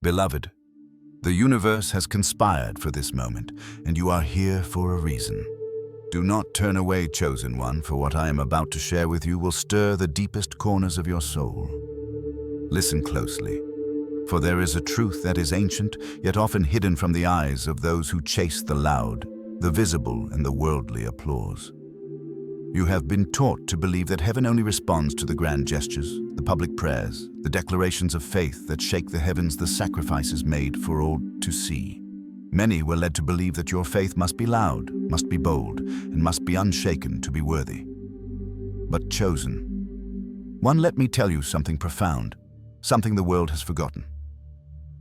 Beloved, the universe has conspired for this moment, and you are here for a reason. Do not turn away, chosen one, for what I am about to share with you will stir the deepest corners of your soul. Listen closely, for there is a truth that is ancient, yet often hidden from the eyes of those who chase the loud, the visible, and the worldly applause. You have been taught to believe that heaven only responds to the grand gestures, the public prayers, the declarations of faith that shake the heavens, the sacrifices made for all to see. Many were led to believe that your faith must be loud, must be bold, and must be unshaken to be worthy. But chosen one, let me tell you something profound, something the world has forgotten.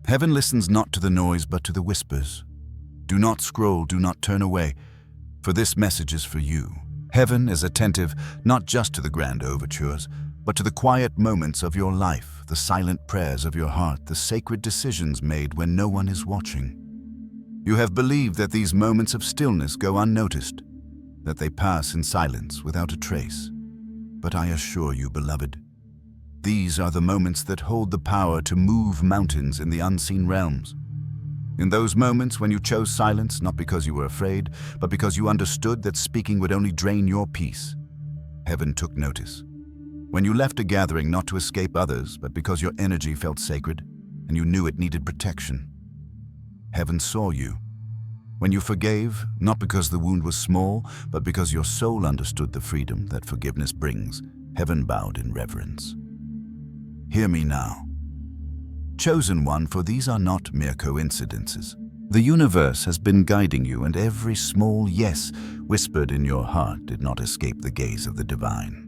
Heaven listens not to the noise but to the whispers. Do not scroll, do not turn away, for this message is for you. Heaven is attentive not just to the grand overtures, but to the quiet moments of your life, the silent prayers of your heart, the sacred decisions made when no one is watching. You have believed that these moments of stillness go unnoticed, that they pass in silence without a trace. But I assure you, beloved, these are the moments that hold the power to move mountains in the unseen realms. In those moments when you chose silence, not because you were afraid, but because you understood that speaking would only drain your peace, heaven took notice. When you left a gathering not to escape others, but because your energy felt sacred and you knew it needed protection, heaven saw you. When you forgave, not because the wound was small, but because your soul understood the freedom that forgiveness brings, heaven bowed in reverence. Hear me now. Chosen one, for these are not mere coincidences. The universe has been guiding you, and every small yes whispered in your heart did not escape the gaze of the divine.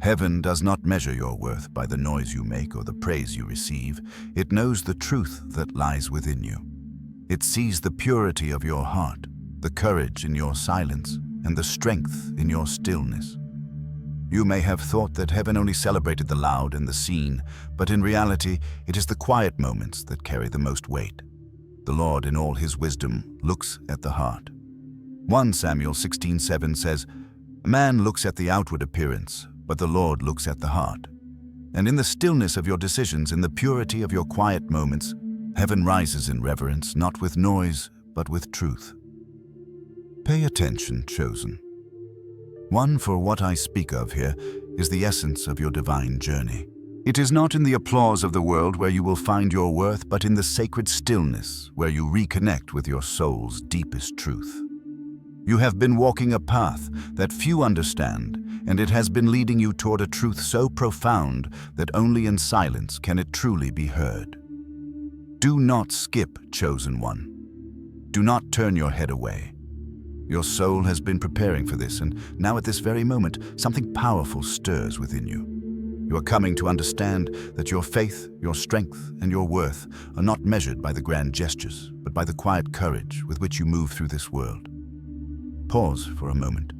Heaven does not measure your worth by the noise you make or the praise you receive. It knows the truth that lies within you. It sees the purity of your heart, the courage in your silence, and the strength in your stillness. You may have thought that heaven only celebrated the loud and the seen, but in reality, it is the quiet moments that carry the most weight. The Lord, in all his wisdom, looks at the heart. 1 Samuel 16:7 says, "Man looks at the outward appearance, but the Lord looks at the heart." And in the stillness of your decisions, in the purity of your quiet moments, heaven rises in reverence, not with noise, but with truth. Pay attention, chosen one, for what I speak of here is the essence of your divine journey. It is not in the applause of the world where you will find your worth, but in the sacred stillness where you reconnect with your soul's deepest truth. You have been walking a path that few understand, and it has been leading you toward a truth so profound that only in silence can it truly be heard. Do not skip, chosen one. Do not turn your head away. Your soul has been preparing for this, and now at this very moment, something powerful stirs within you. You are coming to understand that your faith, your strength, and your worth are not measured by the grand gestures, but by the quiet courage with which you move through this world. Pause for a moment,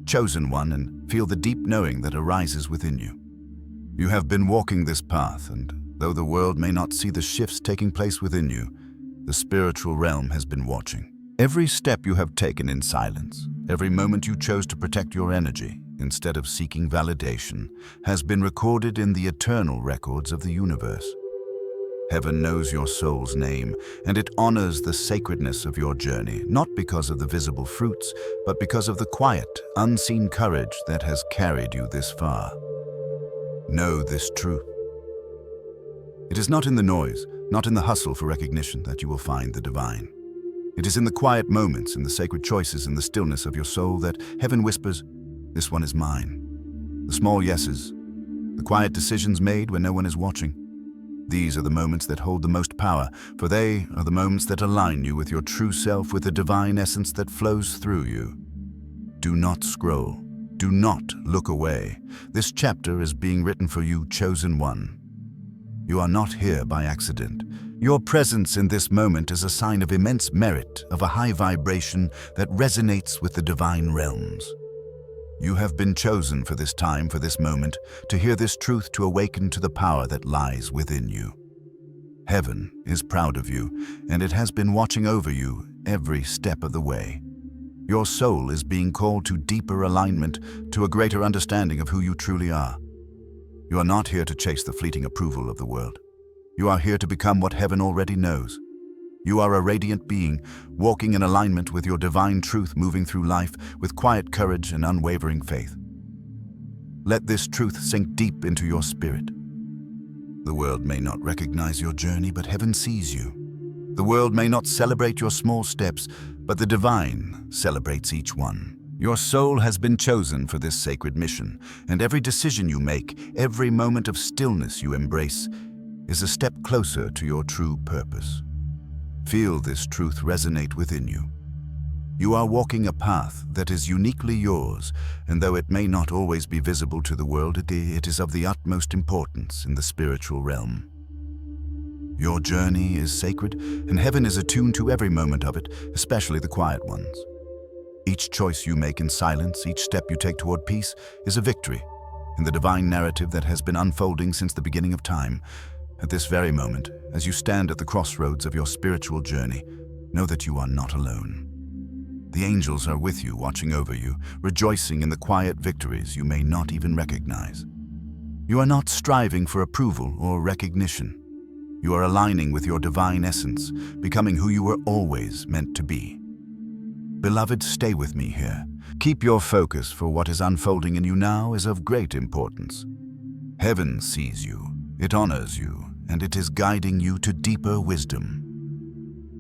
chosen one, and feel the deep knowing that arises within you. You have been walking this path, and though the world may not see the shifts taking place within you, the spiritual realm has been watching. Every step you have taken in silence, every moment you chose to protect your energy instead of seeking validation, has been recorded in the eternal records of the universe. Heaven knows your soul's name, and it honors the sacredness of your journey, not because of the visible fruits, but because of the quiet, unseen courage that has carried you this far. Know this truth. It is not in the noise, not in the hustle for recognition that you will find the divine. It is in the quiet moments, in the sacred choices, in the stillness of your soul that heaven whispers, "This one is mine." The small yeses, the quiet decisions made when no one is watching. These are the moments that hold the most power, for they are the moments that align you with your true self, with the divine essence that flows through you. Do not scroll. Do not look away. This chapter is being written for you, chosen one. You are not here by accident. Your presence in this moment is a sign of immense merit, of a high vibration that resonates with the divine realms. You have been chosen for this time, for this moment, to hear this truth, to awaken to the power that lies within you. Heaven is proud of you, and it has been watching over you every step of the way. Your soul is being called to deeper alignment, to a greater understanding of who you truly are. You are not here to chase the fleeting approval of the world. You are here to become what heaven already knows. You are a radiant being, walking in alignment with your divine truth, moving through life with quiet courage and unwavering faith. Let this truth sink deep into your spirit. The world may not recognize your journey, but heaven sees you. The world may not celebrate your small steps, but the divine celebrates each one. Your soul has been chosen for this sacred mission, and every decision you make, every moment of stillness you embrace, is a step closer to your true purpose. Feel this truth resonate within you. You are walking a path that is uniquely yours, and though it may not always be visible to the world, it is of the utmost importance in the spiritual realm. Your journey is sacred, and heaven is attuned to every moment of it, especially the quiet ones. Each choice you make in silence, each step you take toward peace, is a victory in the divine narrative that has been unfolding since the beginning of time. At this very moment, as you stand at the crossroads of your spiritual journey, know that you are not alone. The angels are with you, watching over you, rejoicing in the quiet victories you may not even recognize. You are not striving for approval or recognition. You are aligning with your divine essence, becoming who you were always meant to be. Beloved, stay with me here. Keep your focus, for what is unfolding in you now is of great importance. Heaven sees you, it honors you, and it is guiding you to deeper wisdom.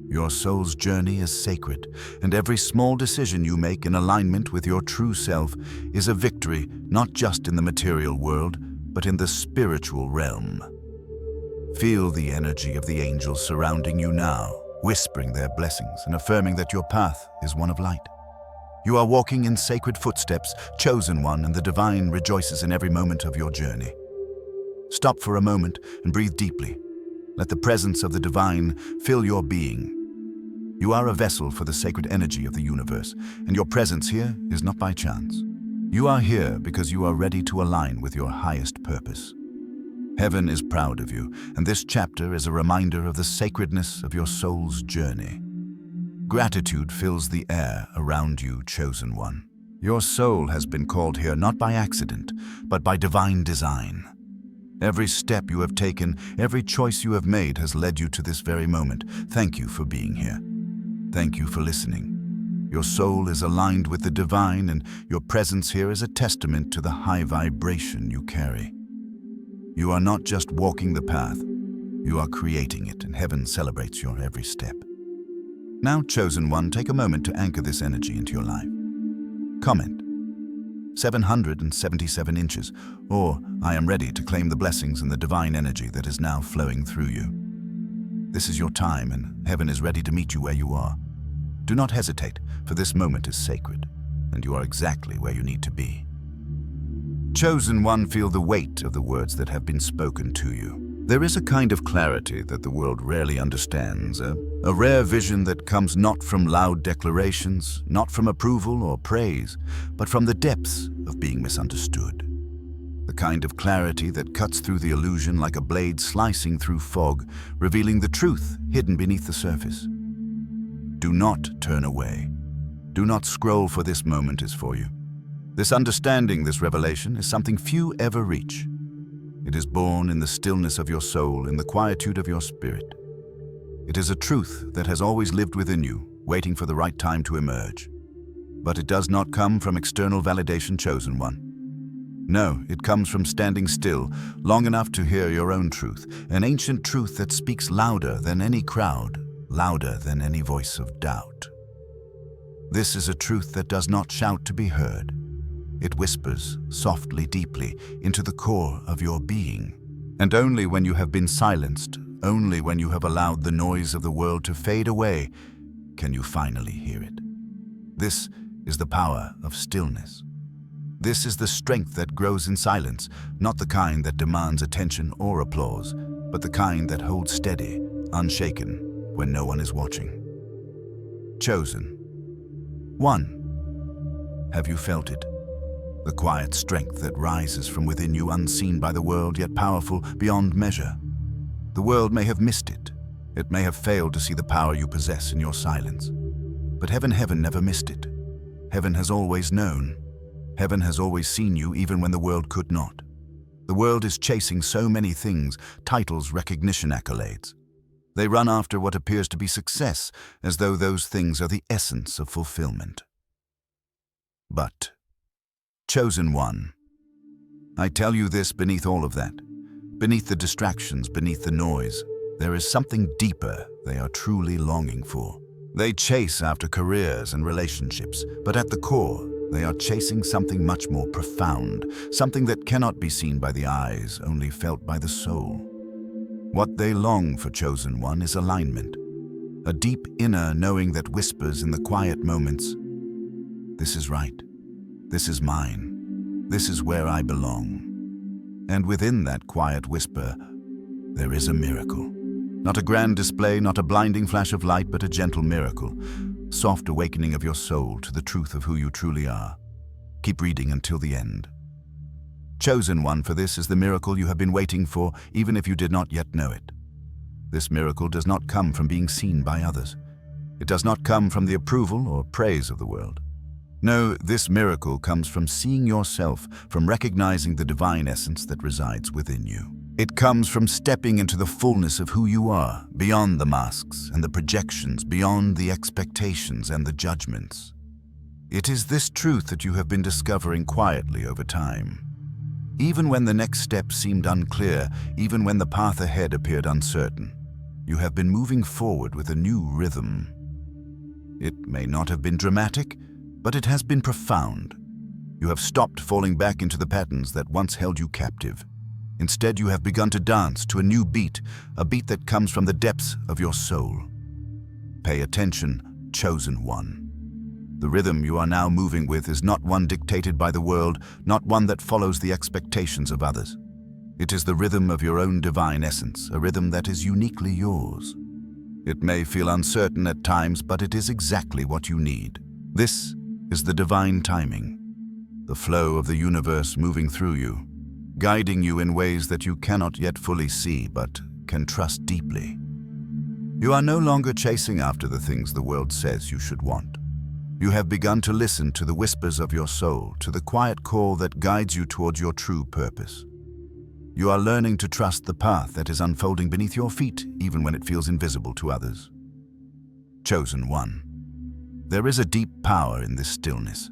Your soul's journey is sacred, and every small decision you make in alignment with your true self is a victory, not just in the material world, but in the spiritual realm. Feel the energy of the angels surrounding you now, whispering their blessings and affirming that your path is one of light. You are walking in sacred footsteps, chosen one, and the divine rejoices in every moment of your journey. Stop for a moment and breathe deeply. Let the presence of the divine fill your being. You are a vessel for the sacred energy of the universe, and your presence here is not by chance. You are here because you are ready to align with your highest purpose. Heaven is proud of you, and this chapter is a reminder of the sacredness of your soul's journey. Gratitude fills the air around you, chosen one. Your soul has been called here not by accident, but by divine design. Every step you have taken, every choice you have made has led you to this very moment. Thank you for being here. Thank you for listening. Your soul is aligned with the divine, and your presence here is a testament to the high vibration you carry. You are not just walking the path, you are creating it, and heaven celebrates your every step. Now, chosen one, take a moment to anchor this energy into your life. Comment 777 inches, or I am ready to claim the blessings and the divine energy that is now flowing through you. This is your time, and heaven is ready to meet you where you are. Do not hesitate, for this moment is sacred, and you are exactly where you need to be. Chosen one, feel the weight of the words that have been spoken to you. There is a kind of clarity that the world rarely understands, a rare vision that comes not from loud declarations, not from approval or praise, but from the depths of being misunderstood. The kind of clarity that cuts through the illusion like a blade slicing through fog, revealing the truth hidden beneath the surface. Do not turn away. Do not scroll, for this moment is for you. This understanding, this revelation, is something few ever reach. It is born in the stillness of your soul, in the quietude of your spirit. It is a truth that has always lived within you, waiting for the right time to emerge. But it does not come from external validation, chosen one. No, it comes from standing still, long enough to hear your own truth, an ancient truth that speaks louder than any crowd, louder than any voice of doubt. This is a truth that does not shout to be heard. It whispers softly, deeply, into the core of your being. And only when you have been silenced, only when you have allowed the noise of the world to fade away, can you finally hear it. This is the power of stillness. This is the strength that grows in silence, not the kind that demands attention or applause, but the kind that holds steady, unshaken, when no one is watching. Chosen one. Have you felt it? The quiet strength that rises from within you, unseen by the world, yet powerful beyond measure. The world may have missed it. It may have failed to see the power you possess in your silence. But heaven never missed it. Heaven has always known. Heaven has always seen you, even when the world could not. The world is chasing so many things: titles, recognition, accolades. They run after what appears to be success, as though those things are the essence of fulfillment. But, chosen one, I tell you this, beneath all of that, beneath the distractions, beneath the noise, there is something deeper they are truly longing for. They chase after careers and relationships, but at the core, they are chasing something much more profound, something that cannot be seen by the eyes, only felt by the soul. What they long for, chosen one, is alignment, a deep inner knowing that whispers in the quiet moments, "This is right, this is mine, this is where I belong." And within that quiet whisper, there is a miracle. Not a grand display, not a blinding flash of light, but a gentle miracle, soft awakening of your soul to the truth of who you truly are. Keep reading until the end. Chosen one, for this is the miracle you have been waiting for, even if you did not yet know it. This miracle does not come from being seen by others. It does not come from the approval or praise of the world. No, this miracle comes from seeing yourself, from recognizing the divine essence that resides within you. It comes from stepping into the fullness of who you are, beyond the masks and the projections, beyond the expectations and the judgments. It is this truth that you have been discovering quietly over time. Even when the next step seemed unclear, even when the path ahead appeared uncertain, you have been moving forward with a new rhythm. It may not have been dramatic, but it has been profound. You have stopped falling back into the patterns that once held you captive. Instead, you have begun to dance to a new beat, a beat that comes from the depths of your soul. Pay attention, chosen one. The rhythm you are now moving with is not one dictated by the world, not one that follows the expectations of others. It is the rhythm of your own divine essence, a rhythm that is uniquely yours. It may feel uncertain at times, but it is exactly what you need. This is the divine timing, the flow of the universe moving through you, guiding you in ways that you cannot yet fully see but can trust deeply. You are no longer chasing after the things the world says you should want. You have begun to listen to the whispers of your soul, to the quiet call that guides you towards your true purpose. You are learning to trust the path that is unfolding beneath your feet, even when it feels invisible to others. Chosen one. There is a deep power in this stillness.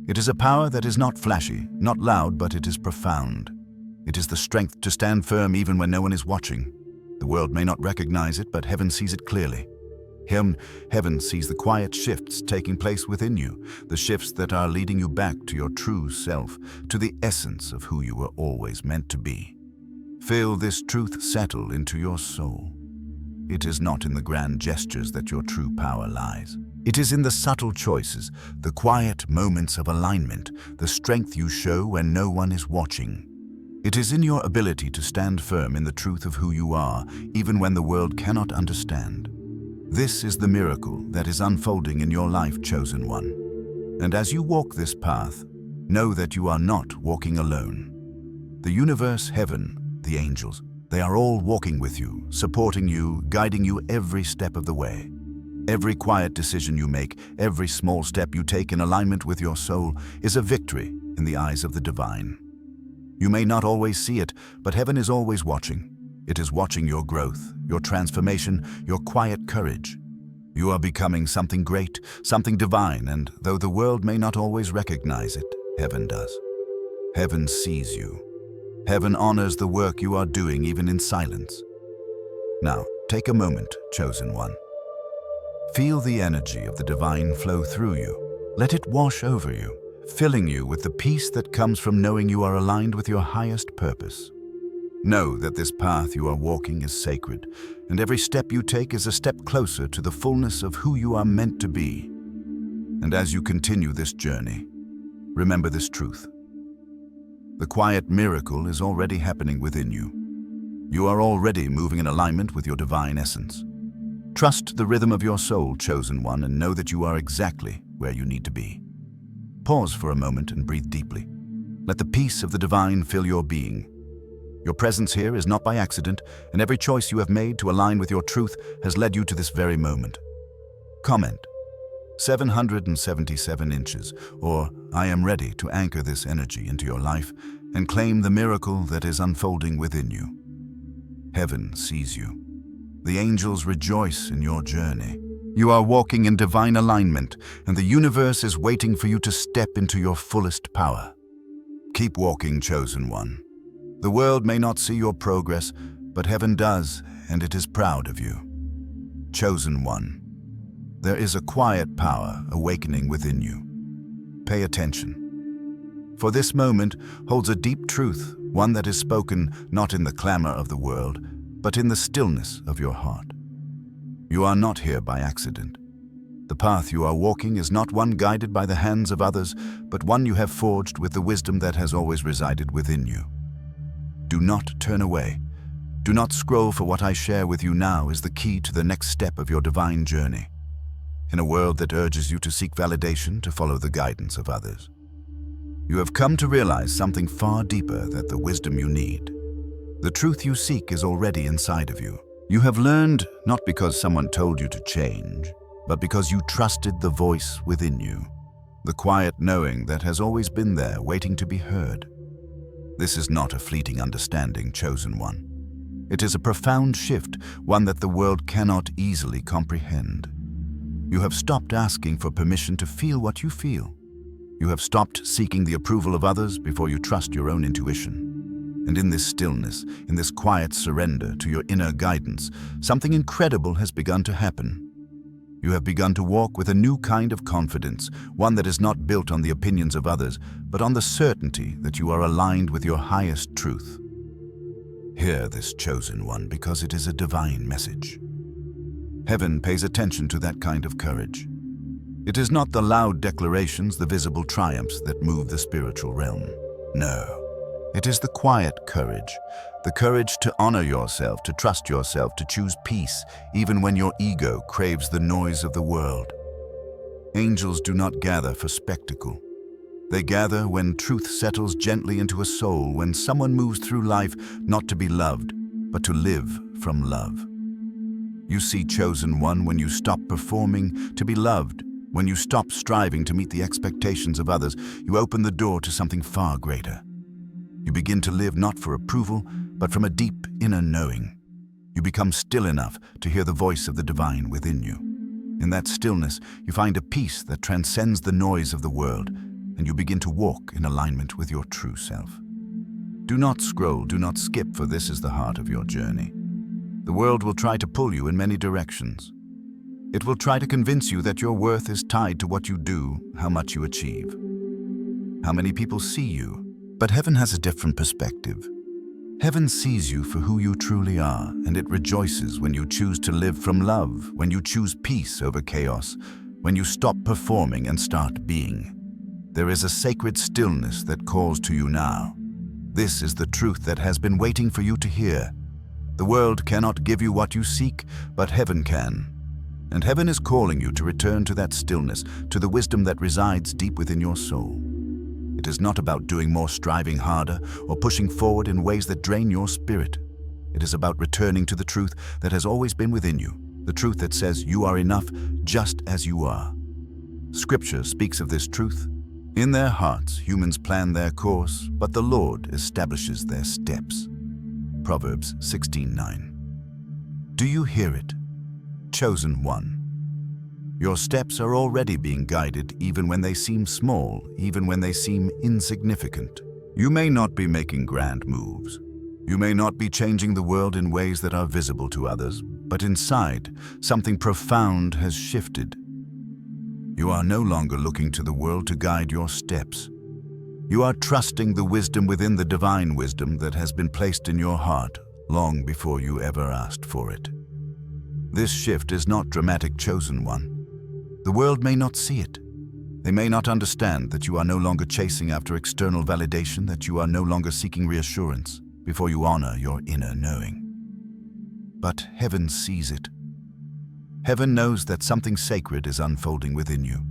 It is a power that is not flashy, not loud, but it is profound. It is the strength to stand firm even when no one is watching. The world may not recognize it, but heaven sees it clearly. Heaven sees the quiet shifts taking place within you, the shifts that are leading you back to your true self, to the essence of who you were always meant to be. Feel this truth settle into your soul. It is not in the grand gestures that your true power lies. It is in the subtle choices, the quiet moments of alignment, the strength you show when no one is watching. It is in your ability to stand firm in the truth of who you are, even when the world cannot understand. This is the miracle that is unfolding in your life, chosen one. And as you walk this path, know that you are not walking alone. The universe, heaven, the angels, they are all walking with you, supporting you, guiding you every step of the way. Every quiet decision you make, every small step you take in alignment with your soul is a victory in the eyes of the divine. You may not always see it, but heaven is always watching. It is watching your growth, your transformation, your quiet courage. You are becoming something great, something divine, and though the world may not always recognize it, heaven does. Heaven sees you. Heaven honors the work you are doing even in silence. Now, take a moment, chosen one. Feel the energy of the divine flow through you. Let it wash over you, filling you with the peace that comes from knowing you are aligned with your highest purpose. Know that this path you are walking is sacred, and every step you take is a step closer to the fullness of who you are meant to be. And as you continue this journey, remember this truth. The quiet miracle is already happening within you. You are already moving in alignment with your divine essence. Trust the rhythm of your soul, chosen one, and know that you are exactly where you need to be. Pause for a moment and breathe deeply. Let the peace of the divine fill your being. Your presence here is not by accident, and every choice you have made to align with your truth has led you to this very moment. Comment: 777 inches, or I am ready to anchor this energy into your life and claim the miracle that is unfolding within you. Heaven sees you. The angels rejoice in your journey. You are walking in divine alignment, and the universe is waiting for you to step into your fullest power. Keep walking, chosen one. The world may not see your progress, but heaven does, and it is proud of you. Chosen one, there is a quiet power awakening within you. Pay attention. For this moment holds a deep truth, one that is spoken not in the clamor of the world, but in the stillness of your heart. You are not here by accident. The path you are walking is not one guided by the hands of others, but one you have forged with the wisdom that has always resided within you. Do not turn away. Do not scroll, for what I share with you now is the key to the next step of your divine journey. In a world that urges you to seek validation, to follow the guidance of others, you have come to realize something far deeper, that the wisdom you need, the truth you seek, is already inside of you. You have learned not because someone told you to change, but because you trusted the voice within you, the quiet knowing that has always been there, waiting to be heard. This is not a fleeting understanding, chosen one. It is a profound shift, one that the world cannot easily comprehend. You have stopped asking for permission to feel what you feel. You have stopped seeking the approval of others before you trust your own intuition. And in this stillness, in this quiet surrender to your inner guidance, something incredible has begun to happen. You have begun to walk with a new kind of confidence, one that is not built on the opinions of others, but on the certainty that you are aligned with your highest truth. Hear this, chosen one, because it is a divine message. Heaven pays attention to that kind of courage. It is not the loud declarations, the visible triumphs that move the spiritual realm. No. It is the quiet courage, the courage to honor yourself, to trust yourself, to choose peace, even when your ego craves the noise of the world. Angels do not gather for spectacle. They gather when truth settles gently into a soul, when someone moves through life not to be loved, but to live from love. You see, chosen one, when you stop performing to be loved, when you stop striving to meet the expectations of others, you open the door to something far greater. You begin to live not for approval, but from a deep inner knowing. You become still enough to hear the voice of the divine within you. In that stillness, you find a peace that transcends the noise of the world, and you begin to walk in alignment with your true self. Do not scroll, do not skip, for this is the heart of your journey. The world will try to pull you in many directions. It will try to convince you that your worth is tied to what you do, how much you achieve, how many people see you. But heaven has a different perspective. Heaven sees you for who you truly are, and it rejoices when you choose to live from love, when you choose peace over chaos, when you stop performing and start being. There is a sacred stillness that calls to you now. This is the truth that has been waiting for you to hear. The world cannot give you what you seek, but heaven can. And heaven is calling you to return to that stillness, to the wisdom that resides deep within your soul. It is not about doing more, striving harder, or pushing forward in ways that drain your spirit. It is about returning to the truth that has always been within you, the truth that says you are enough just as you are. Scripture speaks of this truth. In their hearts, humans plan their course, but the Lord establishes their steps. Proverbs 16:9. Do you hear it? Chosen one. Your steps are already being guided, even when they seem small, even when they seem insignificant. You may not be making grand moves. You may not be changing the world in ways that are visible to others, but inside, something profound has shifted. You are no longer looking to the world to guide your steps. You are trusting the wisdom within, the divine wisdom that has been placed in your heart long before you ever asked for it. This shift is not dramatic, chosen one. The world may not see it. They may not understand that you are no longer chasing after external validation, that you are no longer seeking reassurance before you honor your inner knowing. But heaven sees it. Heaven knows that something sacred is unfolding within you.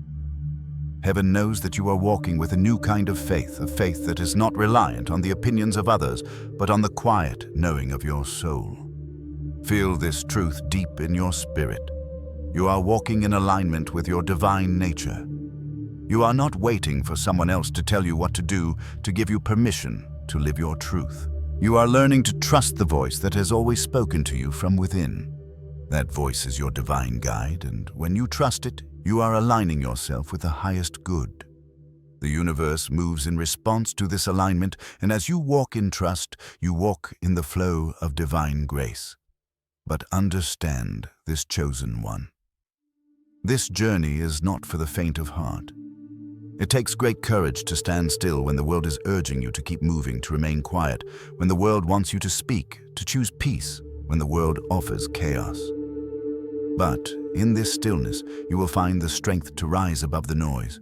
Heaven knows that you are walking with a new kind of faith, a faith that is not reliant on the opinions of others, but on the quiet knowing of your soul. Feel this truth deep in your spirit. You are walking in alignment with your divine nature. You are not waiting for someone else to tell you what to do, to give you permission. to live your truth. You are learning to trust the voice that has always spoken to you from within. That voice is your divine guide, and when you trust it, you are aligning yourself with the highest good. The universe moves in response to this alignment, and as you walk in trust, you walk in the flow of divine grace. But understand this, chosen one. This journey is not for the faint of heart. It takes great courage to stand still when the world is urging you to keep moving, to remain quiet, when the world wants you to speak, to choose peace, when the world offers chaos. But in this stillness, you will find the strength to rise above the noise.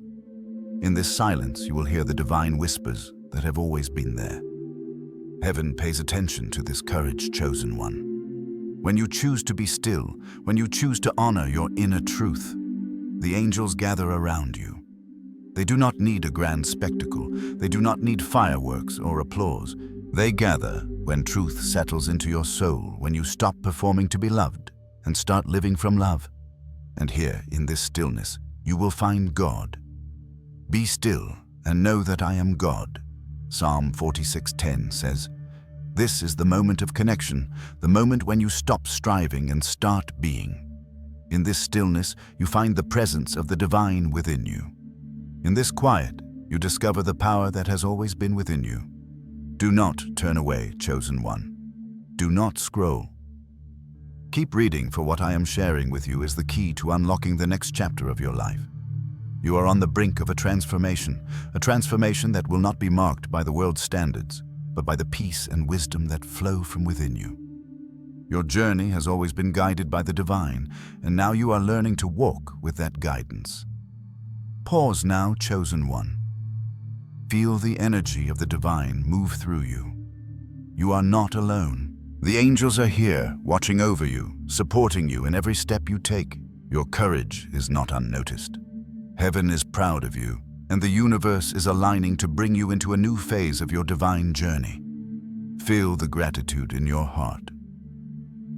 In this silence, you will hear the divine whispers that have always been there. Heaven pays attention to this courage, chosen one. When you choose to be still, when you choose to honor your inner truth, the angels gather around you. They do not need a grand spectacle. They do not need fireworks or applause. They gather when truth settles into your soul, when you stop performing to be loved and start living from love. And here, in this stillness, you will find God. Be still and know that I am God. Psalm 46:10 says, "This is the moment of connection, the moment when you stop striving and start being." In this stillness, you find the presence of the divine within you. In this quiet, you discover the power that has always been within you. Do not turn away, chosen one. Do not scroll. Keep reading, for what I am sharing with you is the key to unlocking the next chapter of your life. You are on the brink of a transformation that will not be marked by the world's standards, but by the peace and wisdom that flow from within you. Your journey has always been guided by the divine, and now you are learning to walk with that guidance. Pause now, chosen one. Feel the energy of the divine move through you. You are not alone. The angels are here, watching over you, supporting you in every step you take. Your courage is not unnoticed. Heaven is proud of you, and the universe is aligning to bring you into a new phase of your divine journey. Feel the gratitude in your heart.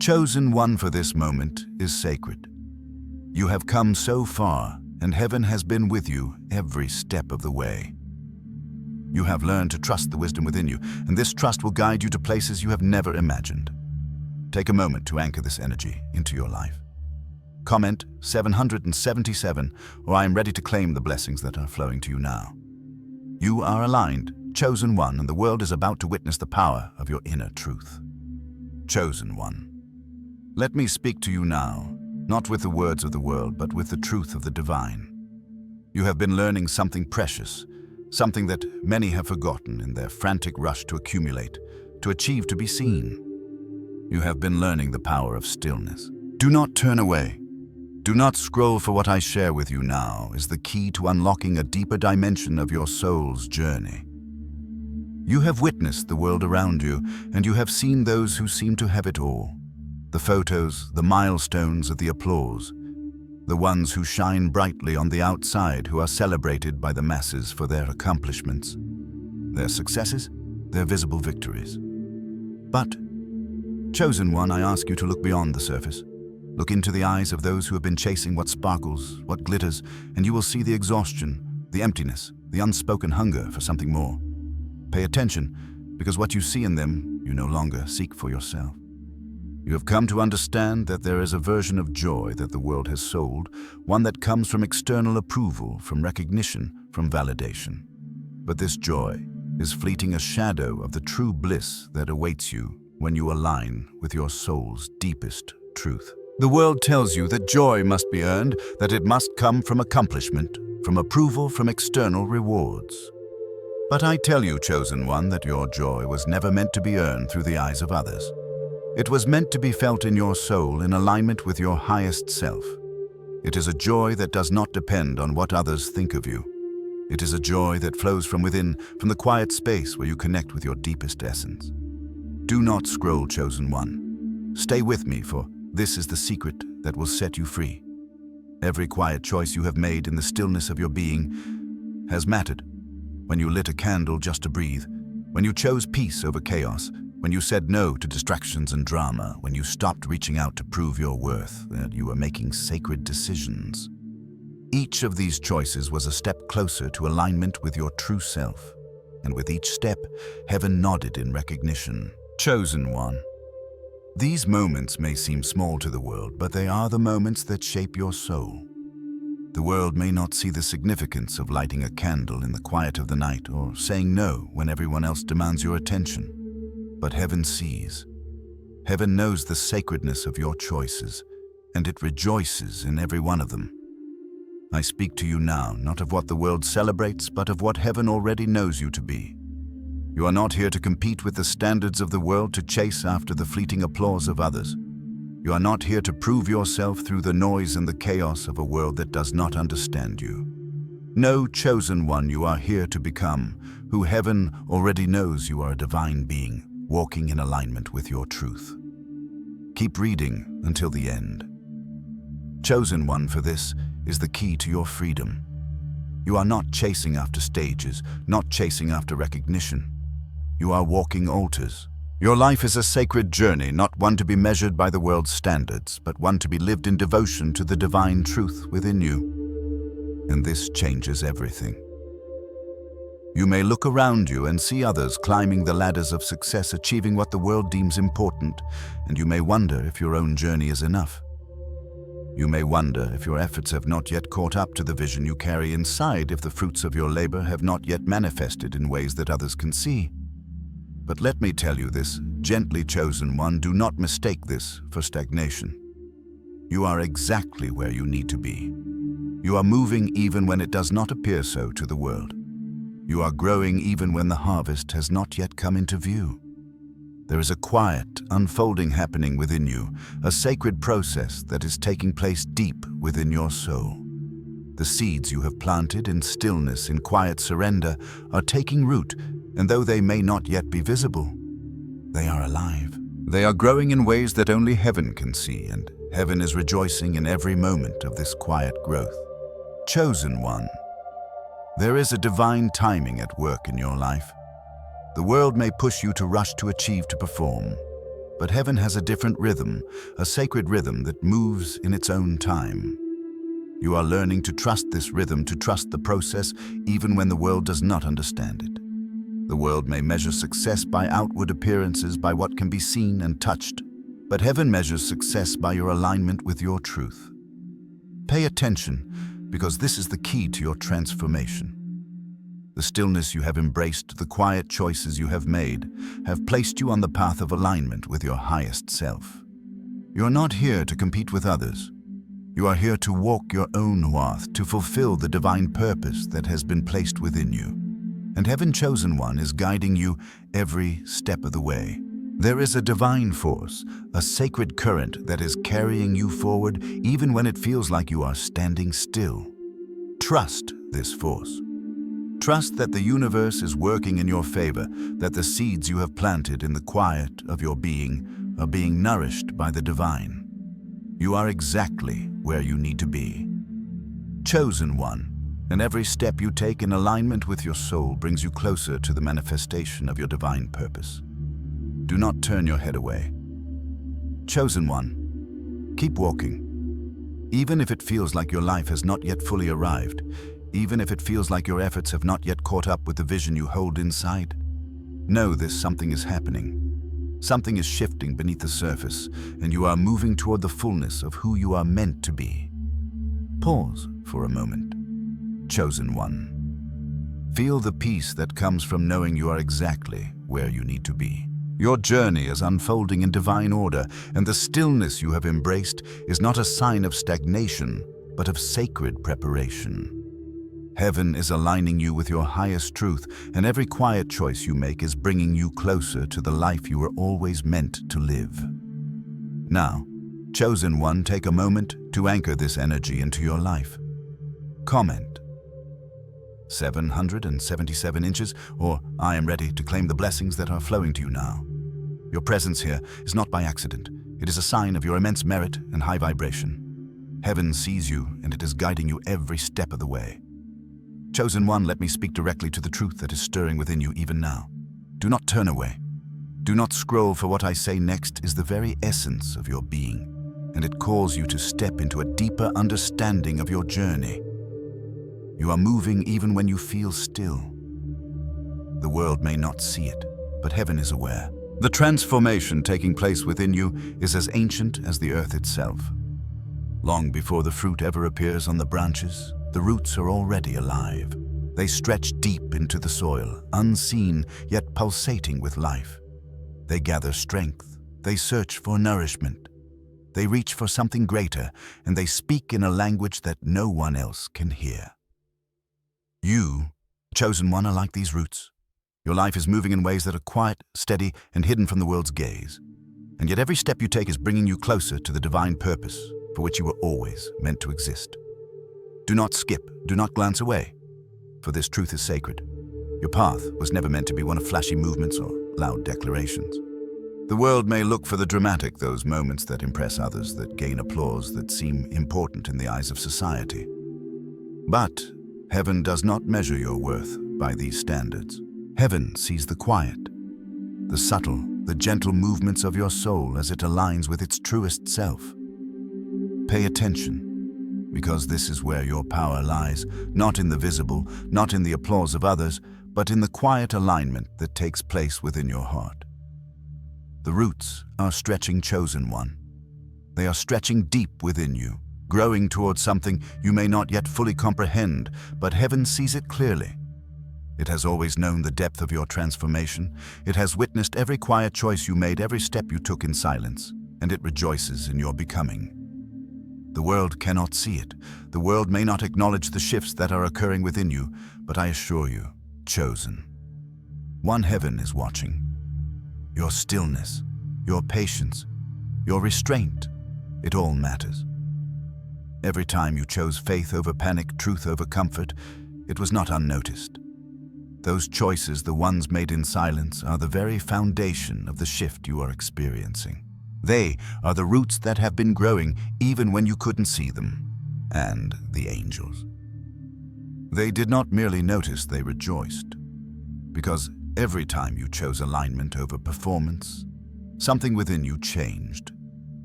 Chosen one, for this moment is sacred. You have come so far, and heaven has been with you every step of the way. You have learned to trust the wisdom within you, and this trust will guide you to places you have never imagined. Take a moment to anchor this energy into your life. Comment 777, or I am ready to claim the blessings that are flowing to you now. You are aligned, chosen one, and the world is about to witness the power of your inner truth. Chosen one. Let me speak to you now, not with the words of the world, but with the truth of the divine. You have been learning something precious, something that many have forgotten in their frantic rush to accumulate, to achieve, to be seen. You have been learning the power of stillness. Do not turn away. Do not scroll, for what I share with you now is the key to unlocking a deeper dimension of your soul's journey. You have witnessed the world around you, and you have seen those who seem to have it all. The photos, the milestones of the applause, the ones who shine brightly on the outside, who are celebrated by the masses for their accomplishments, their successes, their visible victories. But, chosen one, I ask you to look beyond the surface. Look into the eyes of those who have been chasing what sparkles, what glitters, and you will see the exhaustion, the emptiness, the unspoken hunger for something more. Pay attention, because what you see in them, you no longer seek for yourself. You have come to understand that there is a version of joy that the world has sold, one that comes from external approval, from recognition, from validation. But this joy is fleeting, a shadow of the true bliss that awaits you when you align with your soul's deepest truth. The world tells you that joy must be earned, that it must come from accomplishment, from approval, from external rewards. But I tell you, chosen one, that your joy was never meant to be earned through the eyes of others. It was meant to be felt in your soul, in alignment with your highest self. It is a joy that does not depend on what others think of you. It is a joy that flows from within, from the quiet space where you connect with your deepest essence. Do not scroll, chosen one. Stay with me, for this is the secret that will set you free. Every quiet choice you have made in the stillness of your being has mattered. When you lit a candle just to breathe, when you chose peace over chaos, when you said no to distractions and drama, when you stopped reaching out to prove your worth, that you were making sacred decisions. Each of these choices was a step closer to alignment with your true self. and with each step, heaven nodded in recognition. Chosen one. These moments may seem small to the world, but they are the moments that shape your soul. The world may not see the significance of lighting a candle in the quiet of the night or saying no when everyone else demands your attention. But heaven sees. Heaven knows the sacredness of your choices, and it rejoices in every one of them. I speak to you now, not of what the world celebrates, but of what heaven already knows you to be. You are not here to compete with the standards of the world, to chase after the fleeting applause of others. You are not here to prove yourself through the noise and the chaos of a world that does not understand you. No, chosen one, you are here to become who heaven already knows you are, a divine being, walking in alignment with your truth. Keep reading until the end. Chosen one, for this is the key to your freedom. You are not chasing after stages, not chasing after recognition. You are walking altars. Your life is a sacred journey, not one to be measured by the world's standards, but one to be lived in devotion to the divine truth within you. And this changes everything. You may look around you and see others climbing the ladders of success, achieving what the world deems important, and you may wonder if your own journey is enough. You may wonder if your efforts have not yet caught up to the vision you carry inside, if the fruits of your labor have not yet manifested in ways that others can see. But let me tell you this, gently chosen one, do not mistake this for stagnation. You are exactly where you need to be. You are moving even when it does not appear so to the world. You are growing even when the harvest has not yet come into view. There is a quiet unfolding happening within you, a sacred process that is taking place deep within your soul. The seeds you have planted in stillness, in quiet surrender, are taking root, and though they may not yet be visible, they are alive. They are growing in ways that only heaven can see, and heaven is rejoicing in every moment of this quiet growth. Chosen one. There is a divine timing at work in your life. The world may push you to rush, to achieve, to perform, but heaven has a different rhythm, a sacred rhythm that moves in its own time. You are learning to trust this rhythm, to trust the process, even when the world does not understand it. The world may measure success by outward appearances, by what can be seen and touched, but heaven measures success by your alignment with your truth. Pay attention, because this is the key to your transformation. The stillness you have embraced, the quiet choices you have made, have placed you on the path of alignment with your highest self. You are not here to compete with others. You are here to walk your own path, to fulfill the divine purpose that has been placed within you. And Heaven Chosen One is guiding you every step of the way. There is a divine force, a sacred current that is carrying you forward even when it feels like you are standing still. Trust this force. Trust that the universe is working in your favor, that the seeds you have planted in the quiet of your being are being nourished by the divine. You are exactly where you need to be. Chosen one, and every step you take in alignment with your soul brings you closer to the manifestation of your divine purpose. Do not turn your head away. Chosen one, keep walking. Even if it feels like your life has not yet fully arrived, even if it feels like your efforts have not yet caught up with the vision you hold inside, know this: something is happening. Something is shifting beneath the surface, and you are moving toward the fullness of who you are meant to be. Pause for a moment. Chosen one. Feel the peace that comes from knowing you are exactly where you need to be. Your journey is unfolding in divine order, and the stillness you have embraced is not a sign of stagnation, but of sacred preparation. Heaven is aligning you with your highest truth, and every quiet choice you make is bringing you closer to the life you were always meant to live. Now, Chosen One, take a moment to anchor this energy into your life. Comment 777 inches, or I am ready to claim the blessings that are flowing to you now. Your presence here is not by accident. It is a sign of your immense merit and high vibration. Heaven sees you, and it is guiding you every step of the way. Chosen one, let me speak directly to the truth that is stirring within you even now. Do not turn away. Do not scroll, for what I say next is the very essence of your being, and it calls you to step into a deeper understanding of your journey. You are moving even when you feel still. The world may not see it, but heaven is aware. The transformation taking place within you is as ancient as the earth itself. Long before the fruit ever appears on the branches, the roots are already alive. They stretch deep into the soil, unseen yet pulsating with life. They gather strength, they search for nourishment. They reach for something greater, and they speak in a language that no one else can hear. You, chosen one, are like these roots. Your life is moving in ways that are quiet, steady, and hidden from the world's gaze. And yet every step you take is bringing you closer to the divine purpose for which you were always meant to exist. Do not skip, do not glance away, for this truth is sacred. Your path was never meant to be one of flashy movements or loud declarations. The world may look for the dramatic, those moments that impress others, that gain applause, that seem important in the eyes of society. But heaven does not measure your worth by these standards. Heaven sees the quiet, the subtle, the gentle movements of your soul as it aligns with its truest self. Pay attention, because this is where your power lies, not in the visible, not in the applause of others, but in the quiet alignment that takes place within your heart. The roots are stretching, chosen one. They are stretching deep within you, growing towards something you may not yet fully comprehend, but heaven sees it clearly. It has always known the depth of your transformation. It has witnessed every quiet choice you made, every step you took in silence, and it rejoices in your becoming. The world cannot see it. The world may not acknowledge the shifts that are occurring within you, but I assure you, chosen one, heaven is watching. Your stillness, your patience, your restraint, it all matters. Every time you chose faith over panic, truth over comfort, it was not unnoticed. Those choices, the ones made in silence, are the very foundation of the shift you are experiencing. They are the roots that have been growing even when you couldn't see them. And the angels. They did not merely notice, they rejoiced. Because every time you chose alignment over performance, something within you changed.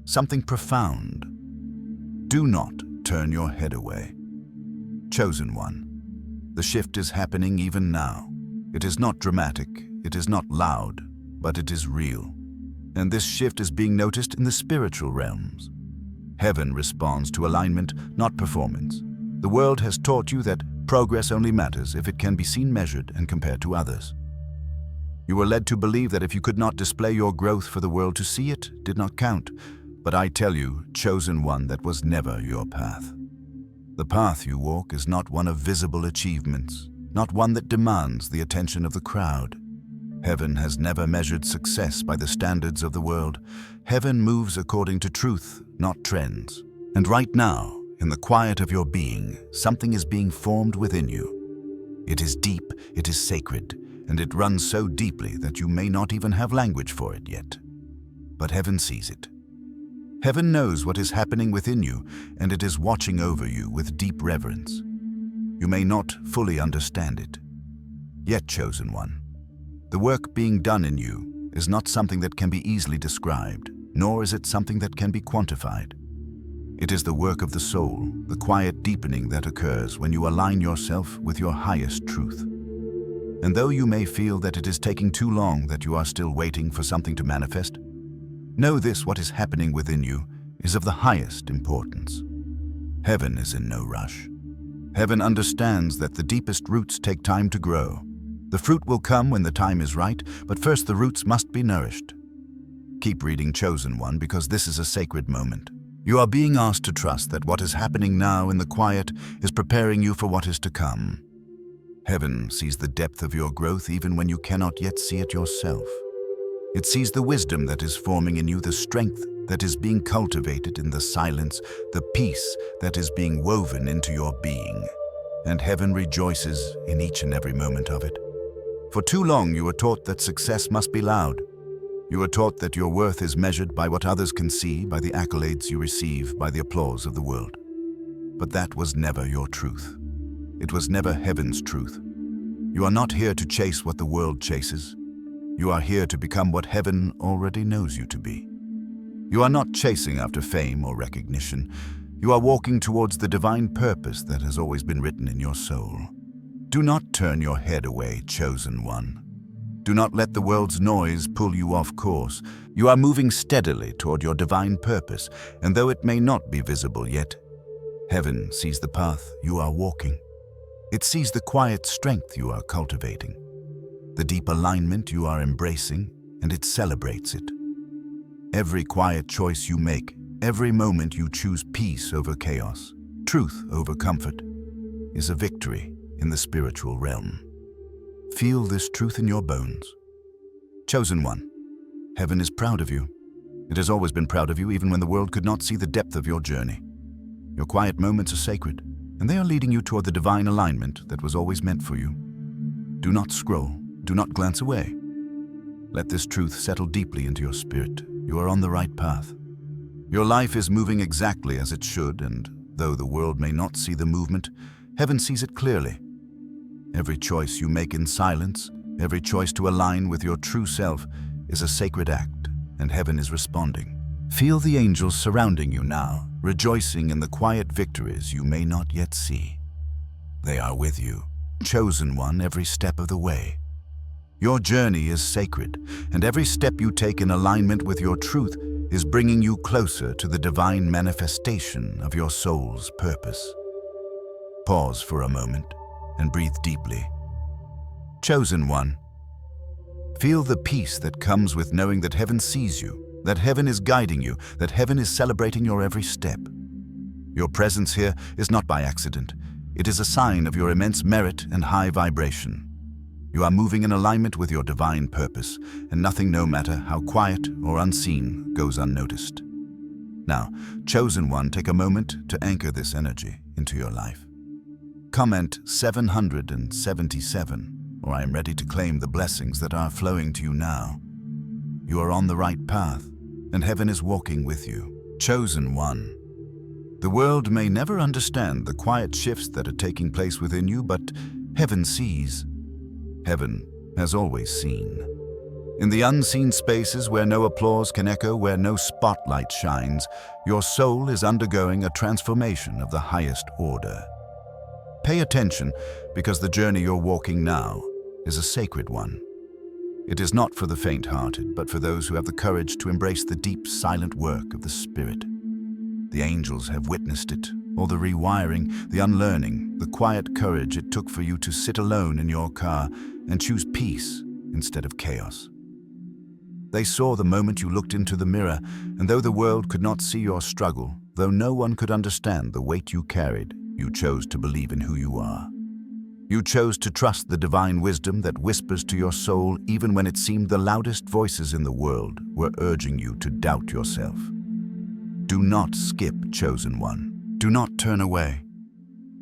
Something profound. Do not turn your head away. Chosen one. The shift is happening even now. It is not dramatic, it is not loud, but it is real. And this shift is being noticed in the spiritual realms. Heaven responds to alignment, not performance. The world has taught you that progress only matters if it can be seen, measured, and compared to others. You were led to believe that if you could not display your growth for the world to see, it did not count. But I tell you, chosen one, that was never your path. The path you walk is not one of visible achievements, not one that demands the attention of the crowd. Heaven has never measured success by the standards of the world. Heaven moves according to truth, not trends. And right now, in the quiet of your being, something is being formed within you. It is deep, it is sacred, and it runs so deeply that you may not even have language for it yet. But heaven sees it. Heaven knows what is happening within you, and it is watching over you with deep reverence. You may not fully understand it. Yet, chosen one, the work being done in you is not something that can be easily described, nor is it something that can be quantified. It is the work of the soul, the quiet deepening that occurs when you align yourself with your highest truth. And though you may feel that it is taking too long, that you are still waiting for something to manifest, know this: what is happening within you is of the highest importance. Heaven is in no rush. Heaven understands that the deepest roots take time to grow. The fruit will come when the time is right, but first the roots must be nourished. Keep reading, chosen one, because this is a sacred moment. You are being asked to trust that what is happening now in the quiet is preparing you for what is to come. Heaven sees the depth of your growth even when you cannot yet see it yourself. It sees the wisdom that is forming in you, the strength that is being cultivated in the silence, the peace that is being woven into your being. And heaven rejoices in each and every moment of it. For too long you were taught that success must be loud. You were taught that your worth is measured by what others can see, by the accolades you receive, by the applause of the world. But that was never your truth. It was never heaven's truth. You are not here to chase what the world chases. You are here to become what heaven already knows you to be. You are not chasing after fame or recognition. You are walking towards the divine purpose that has always been written in your soul. Do not turn your head away, chosen one. Do not let the world's noise pull you off course. You are moving steadily toward your divine purpose, and though it may not be visible yet, heaven sees the path you are walking. It sees the quiet strength you are cultivating, the deep alignment you are embracing, and it celebrates it. Every quiet choice you make, every moment you choose peace over chaos, truth over comfort, is a victory in the spiritual realm. Feel this truth in your bones. Chosen one, heaven is proud of you. It has always been proud of you, even when the world could not see the depth of your journey. Your quiet moments are sacred, and they are leading you toward the divine alignment that was always meant for you. Do not scroll, do not glance away. Let this truth settle deeply into your spirit. You are on the right path. Your life is moving exactly as it should, and though the world may not see the movement, heaven sees it clearly. Every choice you make in silence, every choice to align with your true self, is a sacred act, and heaven is responding. Feel the angels surrounding you now, rejoicing in the quiet victories you may not yet see. They are with you, chosen one, every step of the way. Your journey is sacred, and every step you take in alignment with your truth is bringing you closer to the divine manifestation of your soul's purpose. Pause for a moment and breathe deeply. Chosen one, feel the peace that comes with knowing that heaven sees you, that heaven is guiding you, that heaven is celebrating your every step. Your presence here is not by accident. It is a sign of your immense merit and high vibration. You are moving in alignment with your divine purpose, and nothing, no matter how quiet or unseen, goes unnoticed. Now, chosen one, take a moment to anchor this energy into your life. Comment 777, or I am ready to claim the blessings that are flowing to you now. You are on the right path, and heaven is walking with you. Chosen one. The world may never understand the quiet shifts that are taking place within you, but heaven sees. Heaven has always seen. In the unseen spaces where no applause can echo, where no spotlight shines, your soul is undergoing a transformation of the highest order. Pay attention, because the journey you're walking now is a sacred one. It is not for the faint-hearted, but for those who have the courage to embrace the deep, silent work of the Spirit. The angels have witnessed it, or the rewiring, the unlearning, the quiet courage it took for you to sit alone in your car and choose peace instead of chaos. They saw the moment you looked into the mirror, and though the world could not see your struggle, though no one could understand the weight you carried, you chose to believe in who you are. You chose to trust the divine wisdom that whispers to your soul even when it seemed the loudest voices in the world were urging you to doubt yourself. Do not skip, chosen one. Do not turn away.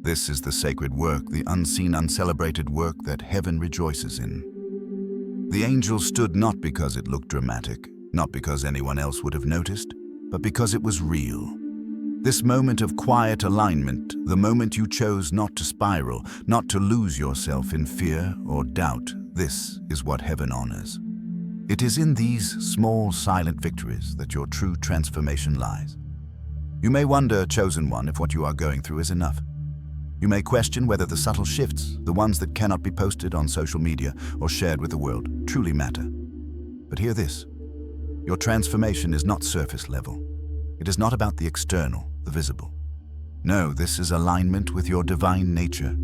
This is the sacred work, the unseen, uncelebrated work that heaven rejoices in. The angels stood not because it looked dramatic, not because anyone else would have noticed, but because it was real. This moment of quiet alignment, the moment you chose not to spiral, not to lose yourself in fear or doubt, this is what heaven honors. It is in these small, silent victories that your true transformation lies. You may wonder, chosen one, if what you are going through is enough. You may question whether the subtle shifts, the ones that cannot be posted on social media or shared with the world, truly matter. But hear this. Your transformation is not surface level. It is not about the external, the visible. No, this is alignment with your divine nature.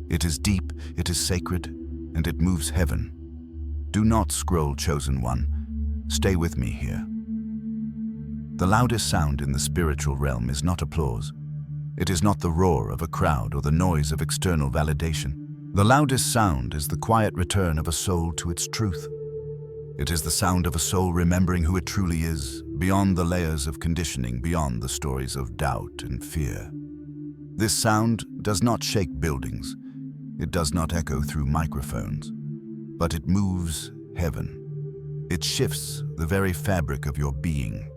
It is deep, it is sacred, and it moves heaven. Do not scroll, chosen one. Stay with me here. The loudest sound in the spiritual realm is not applause. It is not the roar of a crowd or the noise of external validation. The loudest sound is the quiet return of a soul to its truth. It is the sound of a soul remembering who it truly is, beyond the layers of conditioning, beyond the stories of doubt and fear. This sound does not shake buildings. It does not echo through microphones, but it moves heaven. It shifts the very fabric of your being.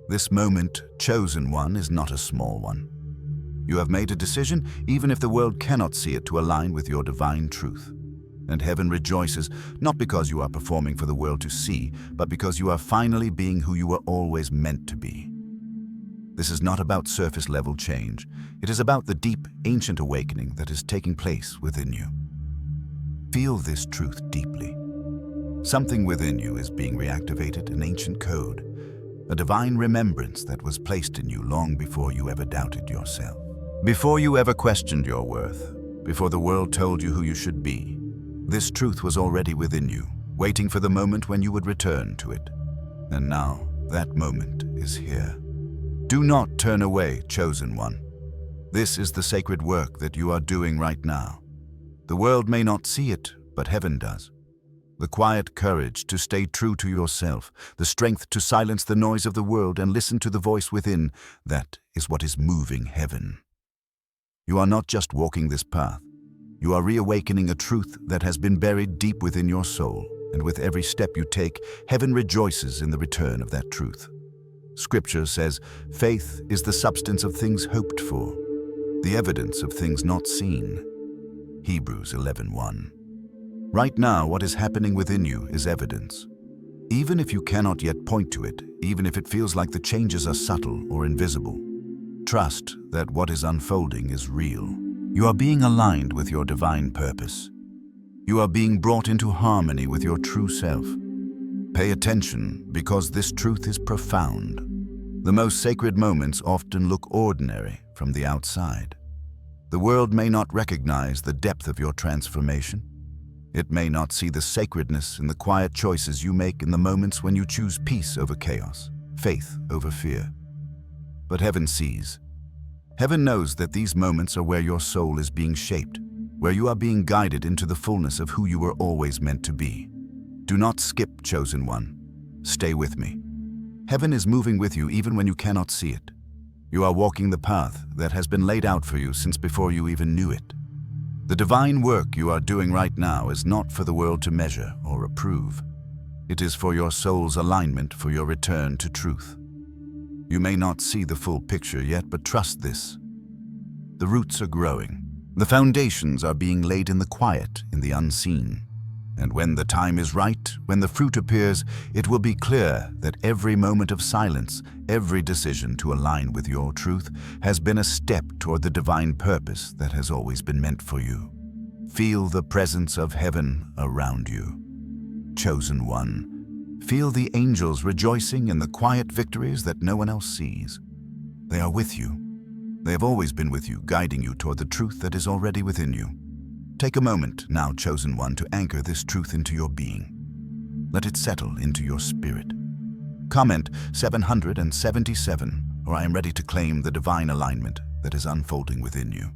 This moment, chosen one, is not a small one. You have made a decision, even if the world cannot see it, to align with your divine truth. And heaven rejoices, not because you are performing for the world to see, but because you are finally being who you were always meant to be. This is not about surface-level change. It is about the deep, ancient awakening that is taking place within you. Feel this truth deeply. Something within you is being reactivated, an ancient code, a divine remembrance that was placed in you long before you ever doubted yourself. Before you ever questioned your worth, before the world told you who you should be, this truth was already within you, waiting for the moment when you would return to it. And now, that moment is here. Do not turn away, chosen one. This is the sacred work that you are doing right now. The world may not see it, but heaven does. The quiet courage to stay true to yourself, the strength to silence the noise of the world and listen to the voice within, that is what is moving heaven. You are not just walking this path. You are reawakening a truth that has been buried deep within your soul, and with every step you take, heaven rejoices in the return of that truth. Scripture says, faith is the substance of things hoped for, the evidence of things not seen. Hebrews 11:1. Right now, what is happening within you is evidence. Even if you cannot yet point to it, even if it feels like the changes are subtle or invisible, trust that what is unfolding is real. You are being aligned with your divine purpose. You are being brought into harmony with your true self. Pay attention, because this truth is profound. The most sacred moments often look ordinary from the outside. The world may not recognize the depth of your transformation. It may not see the sacredness in the quiet choices you make in the moments when you choose peace over chaos, faith over fear. But heaven sees. Heaven knows that these moments are where your soul is being shaped, where you are being guided into the fullness of who you were always meant to be. Do not skip, chosen one. Stay with me. Heaven is moving with you even when you cannot see it. You are walking the path that has been laid out for you since before you even knew it. The divine work you are doing right now is not for the world to measure or approve. It is for your soul's alignment, for your return to truth. You may not see the full picture yet, but trust this. The roots are growing. The foundations are being laid in the quiet, in the unseen. And when the time is right, when the fruit appears, it will be clear that every moment of silence, every decision to align with your truth, has been a step toward the divine purpose that has always been meant for you. Feel the presence of heaven around you. Chosen one. Feel the angels rejoicing in the quiet victories that no one else sees. They are with you. They have always been with you, guiding you toward the truth that is already within you. Take a moment now, chosen one, to anchor this truth into your being. Let it settle into your spirit. Comment 777, or I am ready to claim the divine alignment that is unfolding within you.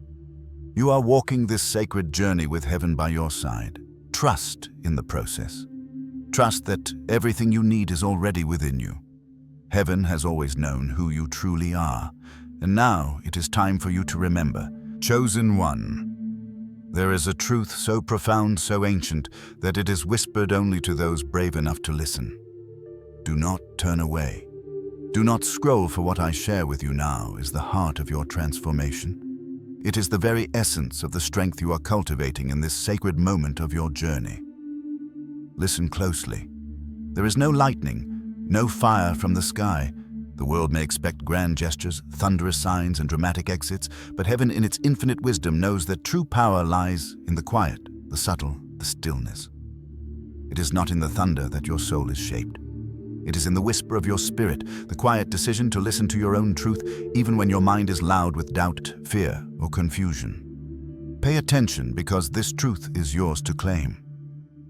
You are walking this sacred journey with heaven by your side. Trust in the process. Trust that everything you need is already within you. Heaven has always known who you truly are, and now it is time for you to remember. Chosen one. There is a truth so profound, so ancient, that it is whispered only to those brave enough to listen. Do not turn away. Do not scroll, for what I share with you now is the heart of your transformation. It is the very essence of the strength you are cultivating in this sacred moment of your journey. Listen closely. There is no lightning, no fire from the sky. The world may expect grand gestures, thunderous signs, and dramatic exits, but heaven in its infinite wisdom knows that true power lies in the quiet, the subtle, the stillness. It is not in the thunder that your soul is shaped. It is in the whisper of your spirit, the quiet decision to listen to your own truth, even when your mind is loud with doubt, fear, or confusion. Pay attention, because this truth is yours to claim.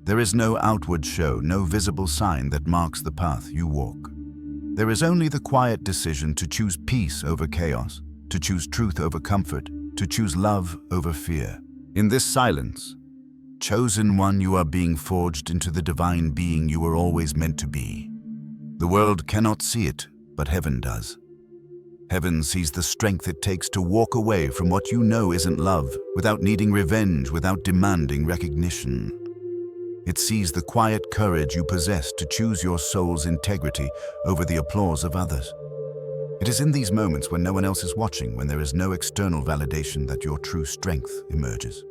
There is no outward show, no visible sign that marks the path you walk. There is only the quiet decision to choose peace over chaos, to choose truth over comfort, to choose love over fear. In this silence, chosen one, you are being forged into the divine being you were always meant to be. The world cannot see it, but heaven does. Heaven sees the strength it takes to walk away from what you know isn't love, without needing revenge, without demanding recognition. It sees the quiet courage you possess to choose your soul's integrity over the applause of others. It is in these moments when no one else is watching, when there is no external validation, that your true strength emerges.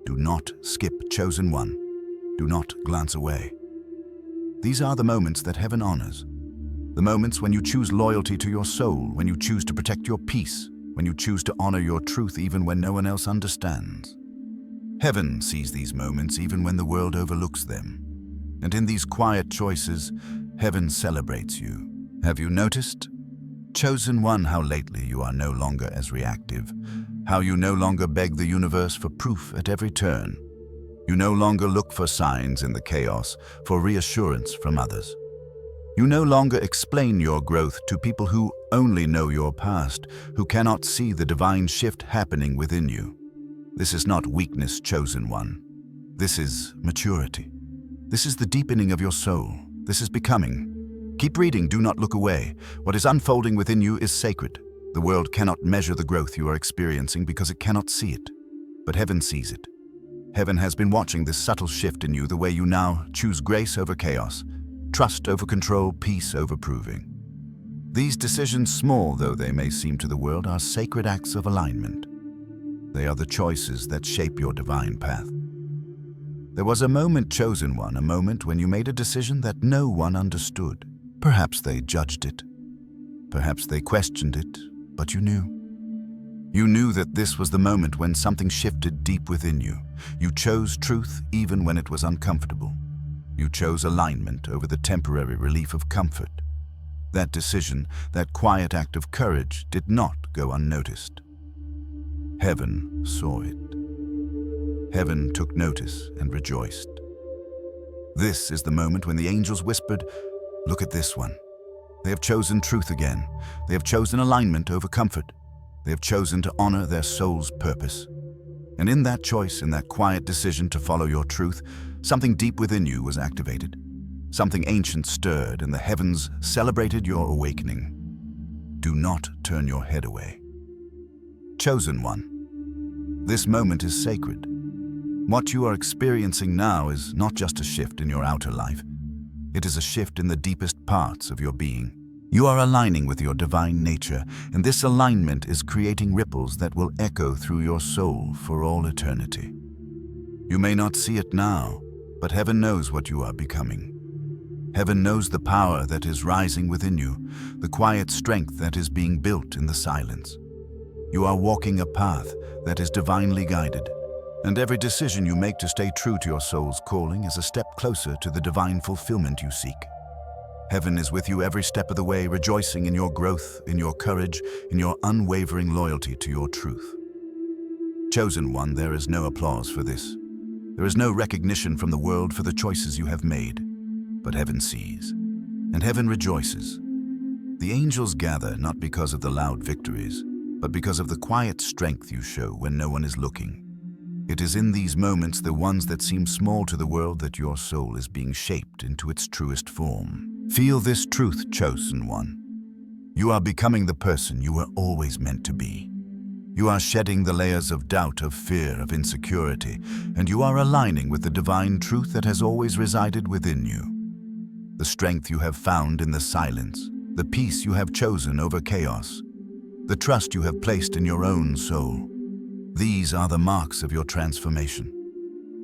Do not skip, chosen one. Do not glance away. These are the moments that heaven honors. The moments when you choose loyalty to your soul, when you choose to protect your peace, when you choose to honor your truth even when no one else understands. Heaven sees these moments even when the world overlooks them. And in these quiet choices, heaven celebrates you. Have you noticed, chosen one, how lately you are no longer as reactive, how you no longer beg the universe for proof at every turn. You no longer look for signs in the chaos, for reassurance from others. You no longer explain your growth to people who only know your past, who cannot see the divine shift happening within you. This is not weakness, chosen one. This is maturity. This is the deepening of your soul. This is becoming. Keep reading, do not look away. What is unfolding within you is sacred. The world cannot measure the growth you are experiencing because it cannot see it. But heaven sees it. Heaven has been watching this subtle shift in you, the way you now choose grace over chaos, trust over control, peace over proving. These decisions, small though they may seem to the world, are sacred acts of alignment. They are the choices that shape your divine path. There was a moment, chosen one, a moment when you made a decision that no one understood. Perhaps they judged it. Perhaps they questioned it, but you knew. You knew that this was the moment when something shifted deep within you. You chose truth even when it was uncomfortable. You chose alignment over the temporary relief of comfort. That decision, that quiet act of courage, did not go unnoticed. Heaven saw it. Heaven took notice and rejoiced. This is the moment when the angels whispered, "Look at this one. They have chosen truth again. They have chosen alignment over comfort. They have chosen to honor their soul's purpose." And in that choice, in that quiet decision to follow your truth, something deep within you was activated. Something ancient stirred, and the heavens celebrated your awakening. Do not turn your head away. Chosen one, this moment is sacred. What you are experiencing now is not just a shift in your outer life. It is a shift in the deepest parts of your being. You are aligning with your divine nature, and this alignment is creating ripples that will echo through your soul for all eternity. You may not see it now, but heaven knows what you are becoming. Heaven knows the power that is rising within you, the quiet strength that is being built in the silence. You are walking a path that is divinely guided, and every decision you make to stay true to your soul's calling is a step closer to the divine fulfillment you seek. Heaven is with you every step of the way, rejoicing in your growth, in your courage, in your unwavering loyalty to your truth. Chosen one, there is no applause for this. There is no recognition from the world for the choices you have made. But heaven sees, and heaven rejoices. The angels gather not because of the loud victories, but because of the quiet strength you show when no one is looking. It is in these moments, the ones that seem small to the world, that your soul is being shaped into its truest form. Feel this truth, chosen one. You are becoming the person you were always meant to be. You are shedding the layers of doubt, of fear, of insecurity, and you are aligning with the divine truth that has always resided within you. The strength you have found in the silence, the peace you have chosen over chaos, the trust you have placed in your own soul. These are the marks of your transformation.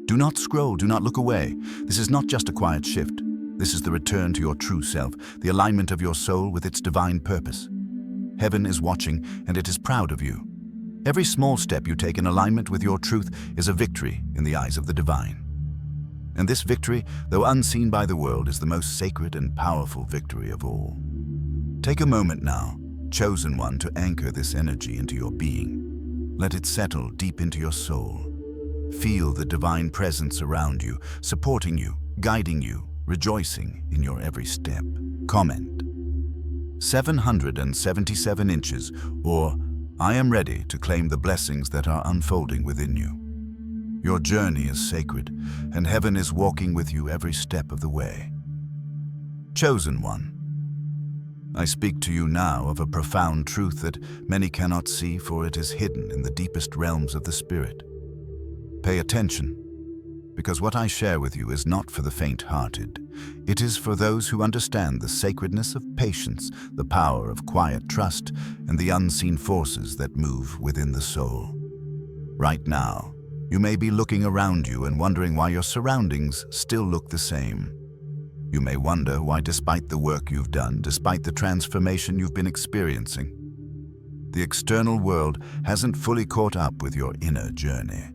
Do not scroll, do not look away. This is not just a quiet shift. This is the return to your true self, the alignment of your soul with its divine purpose. Heaven is watching, and it is proud of you. Every small step you take in alignment with your truth is a victory in the eyes of the divine. And this victory, though unseen by the world, is the most sacred and powerful victory of all. Take a moment now, chosen one, to anchor this energy into your being. Let it settle deep into your soul. Feel the divine presence around you, supporting you, guiding you, rejoicing in your every step. Comment: 777 inches, or I am ready to claim the blessings that are unfolding within you. Your journey is sacred, and heaven is walking with you every step of the way. Chosen one, I speak to you now of a profound truth that many cannot see, for it is hidden in the deepest realms of the spirit. Pay attention, because what I share with you is not for the faint-hearted. It is for those who understand the sacredness of patience, the power of quiet trust, and the unseen forces that move within the soul. Right now, you may be looking around you and wondering why your surroundings still look the same. You may wonder why, despite the work you've done, despite the transformation you've been experiencing, the external world hasn't fully caught up with your inner journey.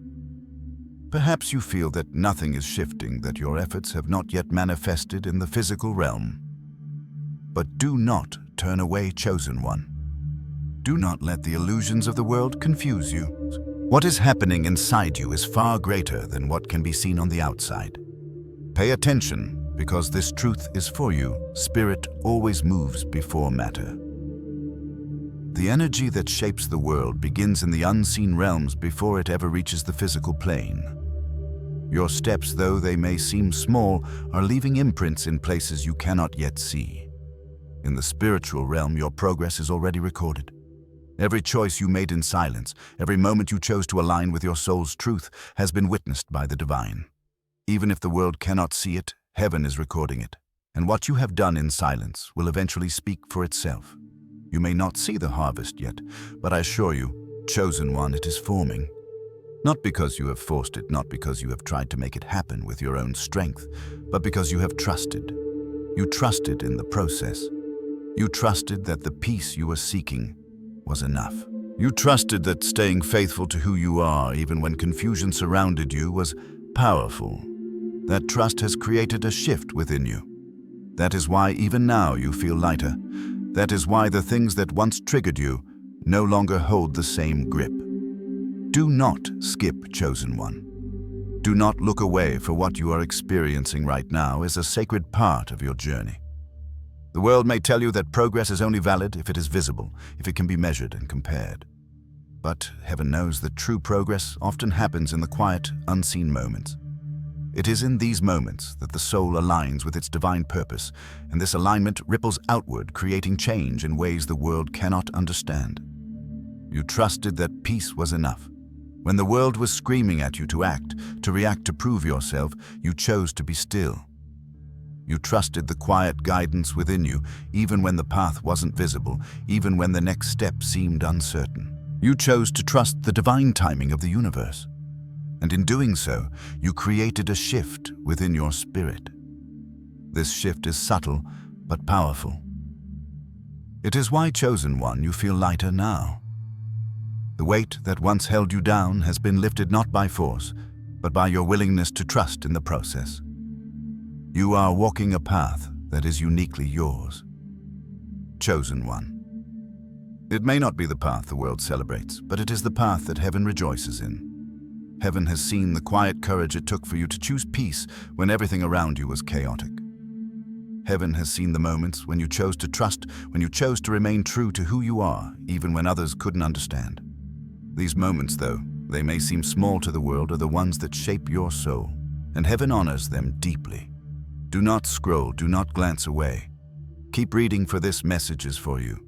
Perhaps you feel that nothing is shifting, that your efforts have not yet manifested in the physical realm. But do not turn away, chosen one. Do not let the illusions of the world confuse you. What is happening inside you is far greater than what can be seen on the outside. Pay attention, because this truth is for you. Spirit always moves before matter. The energy that shapes the world begins in the unseen realms before it ever reaches the physical plane. Your steps, though they may seem small, are leaving imprints in places you cannot yet see. In the spiritual realm, your progress is already recorded. Every choice you made in silence, every moment you chose to align with your soul's truth, has been witnessed by the divine. Even if the world cannot see it, heaven is recording it. And what you have done in silence will eventually speak for itself. You may not see the harvest yet, but I assure you, chosen one, it is forming. Not because you have forced it, not because you have tried to make it happen with your own strength, but because you have trusted. You trusted in the process. You trusted that the peace you were seeking was enough. You trusted that staying faithful to who you are, even when confusion surrounded you, was powerful. That trust has created a shift within you. That is why even now you feel lighter. That is why the things that once triggered you no longer hold the same grip. Do not skip, chosen one. Do not look away, for what you are experiencing right now is a sacred part of your journey. The world may tell you that progress is only valid if it is visible, if it can be measured and compared. But heaven knows that true progress often happens in the quiet, unseen moments. It is in these moments that the soul aligns with its divine purpose, and this alignment ripples outward, creating change in ways the world cannot understand. You trusted that peace was enough. When the world was screaming at you to act, to react, to prove yourself, you chose to be still. You trusted the quiet guidance within you, even when the path wasn't visible, even when the next step seemed uncertain. You chose to trust the divine timing of the universe. And in doing so, you created a shift within your spirit. This shift is subtle, but powerful. It is why, chosen one, you feel lighter now. The weight that once held you down has been lifted not by force, but by your willingness to trust in the process. You are walking a path that is uniquely yours. Chosen one. It may not be the path the world celebrates, but it is the path that heaven rejoices in. Heaven has seen the quiet courage it took for you to choose peace when everything around you was chaotic. Heaven has seen the moments when you chose to trust, when you chose to remain true to who you are, even when others couldn't understand. These moments, though they may seem small to the world, are the ones that shape your soul, and heaven honors them deeply. Do not scroll, do not glance away. Keep reading, for this message is for you.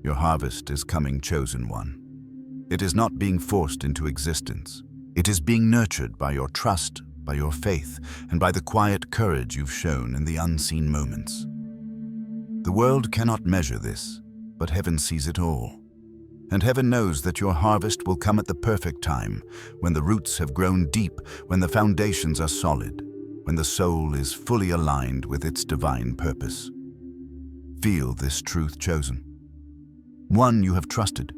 Your harvest is coming, chosen one. It is not being forced into existence. It is being nurtured by your trust, by your faith, and by the quiet courage you've shown in the unseen moments. The world cannot measure this, but heaven sees it all. And heaven knows that your harvest will come at the perfect time, when the roots have grown deep, when the foundations are solid, when the soul is fully aligned with its divine purpose. Feel this truth, chosen. One, you have trusted,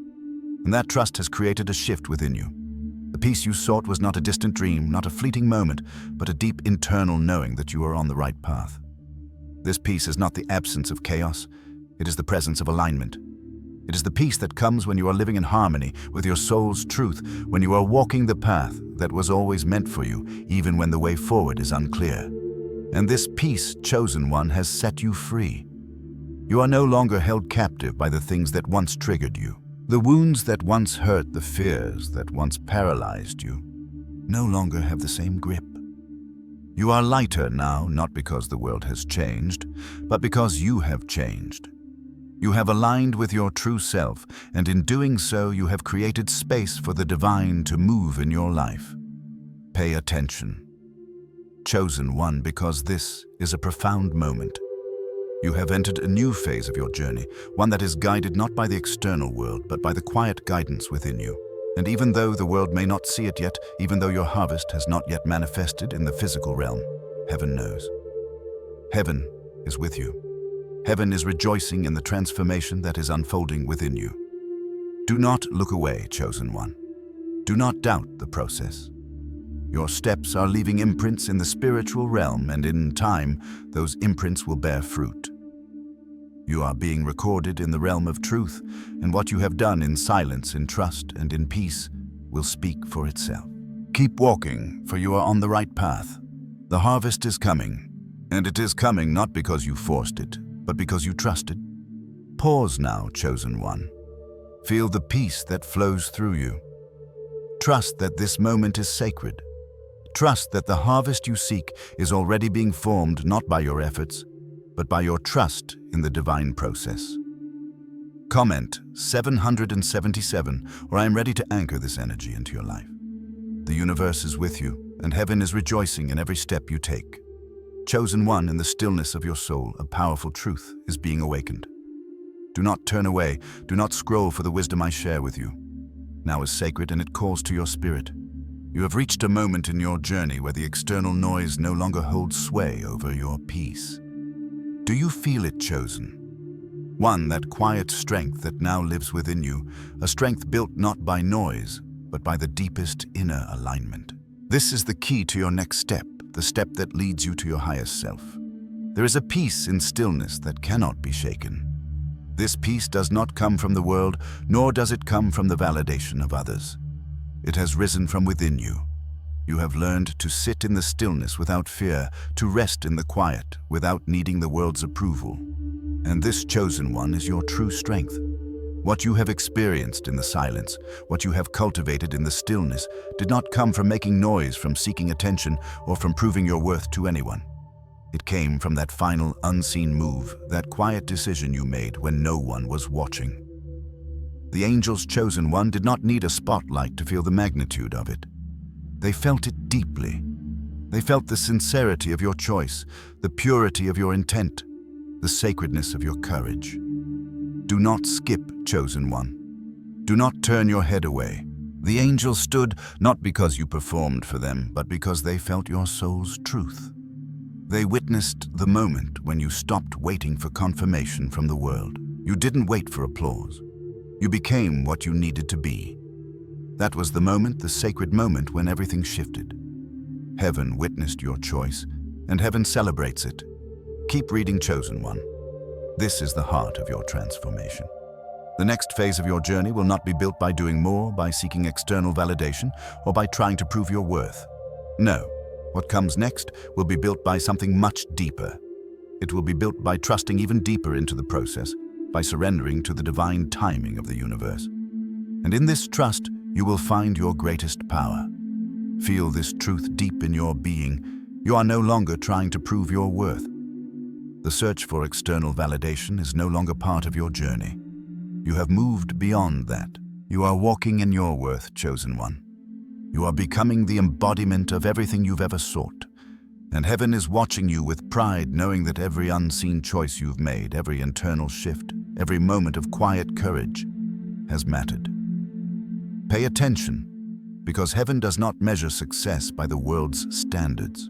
and that trust has created a shift within you. The peace you sought was not a distant dream, not a fleeting moment, but a deep internal knowing that you are on the right path. This peace is not the absence of chaos, it is the presence of alignment. It is the peace that comes when you are living in harmony with your soul's truth, when you are walking the path that was always meant for you, even when the way forward is unclear. And this peace, chosen one, has set you free. You are no longer held captive by the things that once triggered you. The wounds that once hurt, the fears that once paralyzed you, no longer have the same grip. You are lighter now, not because the world has changed, but because you have changed. You have aligned with your true self, and in doing so, you have created space for the divine to move in your life. Pay attention. Chosen one, because this is a profound moment. You have entered a new phase of your journey, one that is guided not by the external world, but by the quiet guidance within you. And even though the world may not see it yet, even though your harvest has not yet manifested in the physical realm, heaven knows. Heaven is with you. Heaven is rejoicing in the transformation that is unfolding within you. Do not look away, chosen one. Do not doubt the process. Your steps are leaving imprints in the spiritual realm, and in time, those imprints will bear fruit. You are being recorded in the realm of truth, and what you have done in silence, in trust, and in peace will speak for itself. Keep walking, for you are on the right path. The harvest is coming, and it is coming not because you forced it, but because you trusted. Pause now, chosen one. Feel the peace that flows through you. Trust that this moment is sacred. Trust that the harvest you seek is already being formed not by your efforts, but by your trust in the divine process. Comment 777, or I am ready to anchor this energy into your life. The universe is with you, and heaven is rejoicing in every step you take. Chosen one, in the stillness of your soul, a powerful truth is being awakened. Do not turn away, do not scroll for the wisdom I share with you. Now is sacred, and it calls to your spirit. You have reached a moment in your journey where the external noise no longer holds sway over your peace. Do you feel it, chosen? One, that quiet strength that now lives within you, a strength built not by noise, but by the deepest inner alignment. This is the key to your next step, the step that leads you to your highest self. There is a peace in stillness that cannot be shaken. This peace does not come from the world, nor does it come from the validation of others. It has risen from within you. You have learned to sit in the stillness without fear, to rest in the quiet without needing the world's approval. And this, chosen one, is your true strength. What you have experienced in the silence, what you have cultivated in the stillness, did not come from making noise, from seeking attention, or from proving your worth to anyone. It came from that final, unseen move, that quiet decision you made when no one was watching. The angels, chosen one, did not need a spotlight to feel the magnitude of it. They felt it deeply. They felt the sincerity of your choice, the purity of your intent, the sacredness of your courage. Do not skip, chosen one. Do not turn your head away. The angels stood not because you performed for them, but because they felt your soul's truth. They witnessed the moment when you stopped waiting for confirmation from the world. You didn't wait for applause. You became what you needed to be. That was the moment, the sacred moment, when everything shifted. Heaven witnessed your choice, and heaven celebrates it. Keep reading, chosen one. This is the heart of your transformation. The next phase of your journey will not be built by doing more, by seeking external validation, or by trying to prove your worth. No, what comes next will be built by something much deeper. It will be built by trusting even deeper into the process, by surrendering to the divine timing of the universe. And in this trust, you will find your greatest power. Feel this truth deep in your being. You are no longer trying to prove your worth. The search for external validation is no longer part of your journey. You have moved beyond that. You are walking in your worth, chosen one. You are becoming the embodiment of everything you've ever sought. And heaven is watching you with pride, knowing that every unseen choice you've made, every internal shift, every moment of quiet courage has mattered. Pay attention, because heaven does not measure success by the world's standards.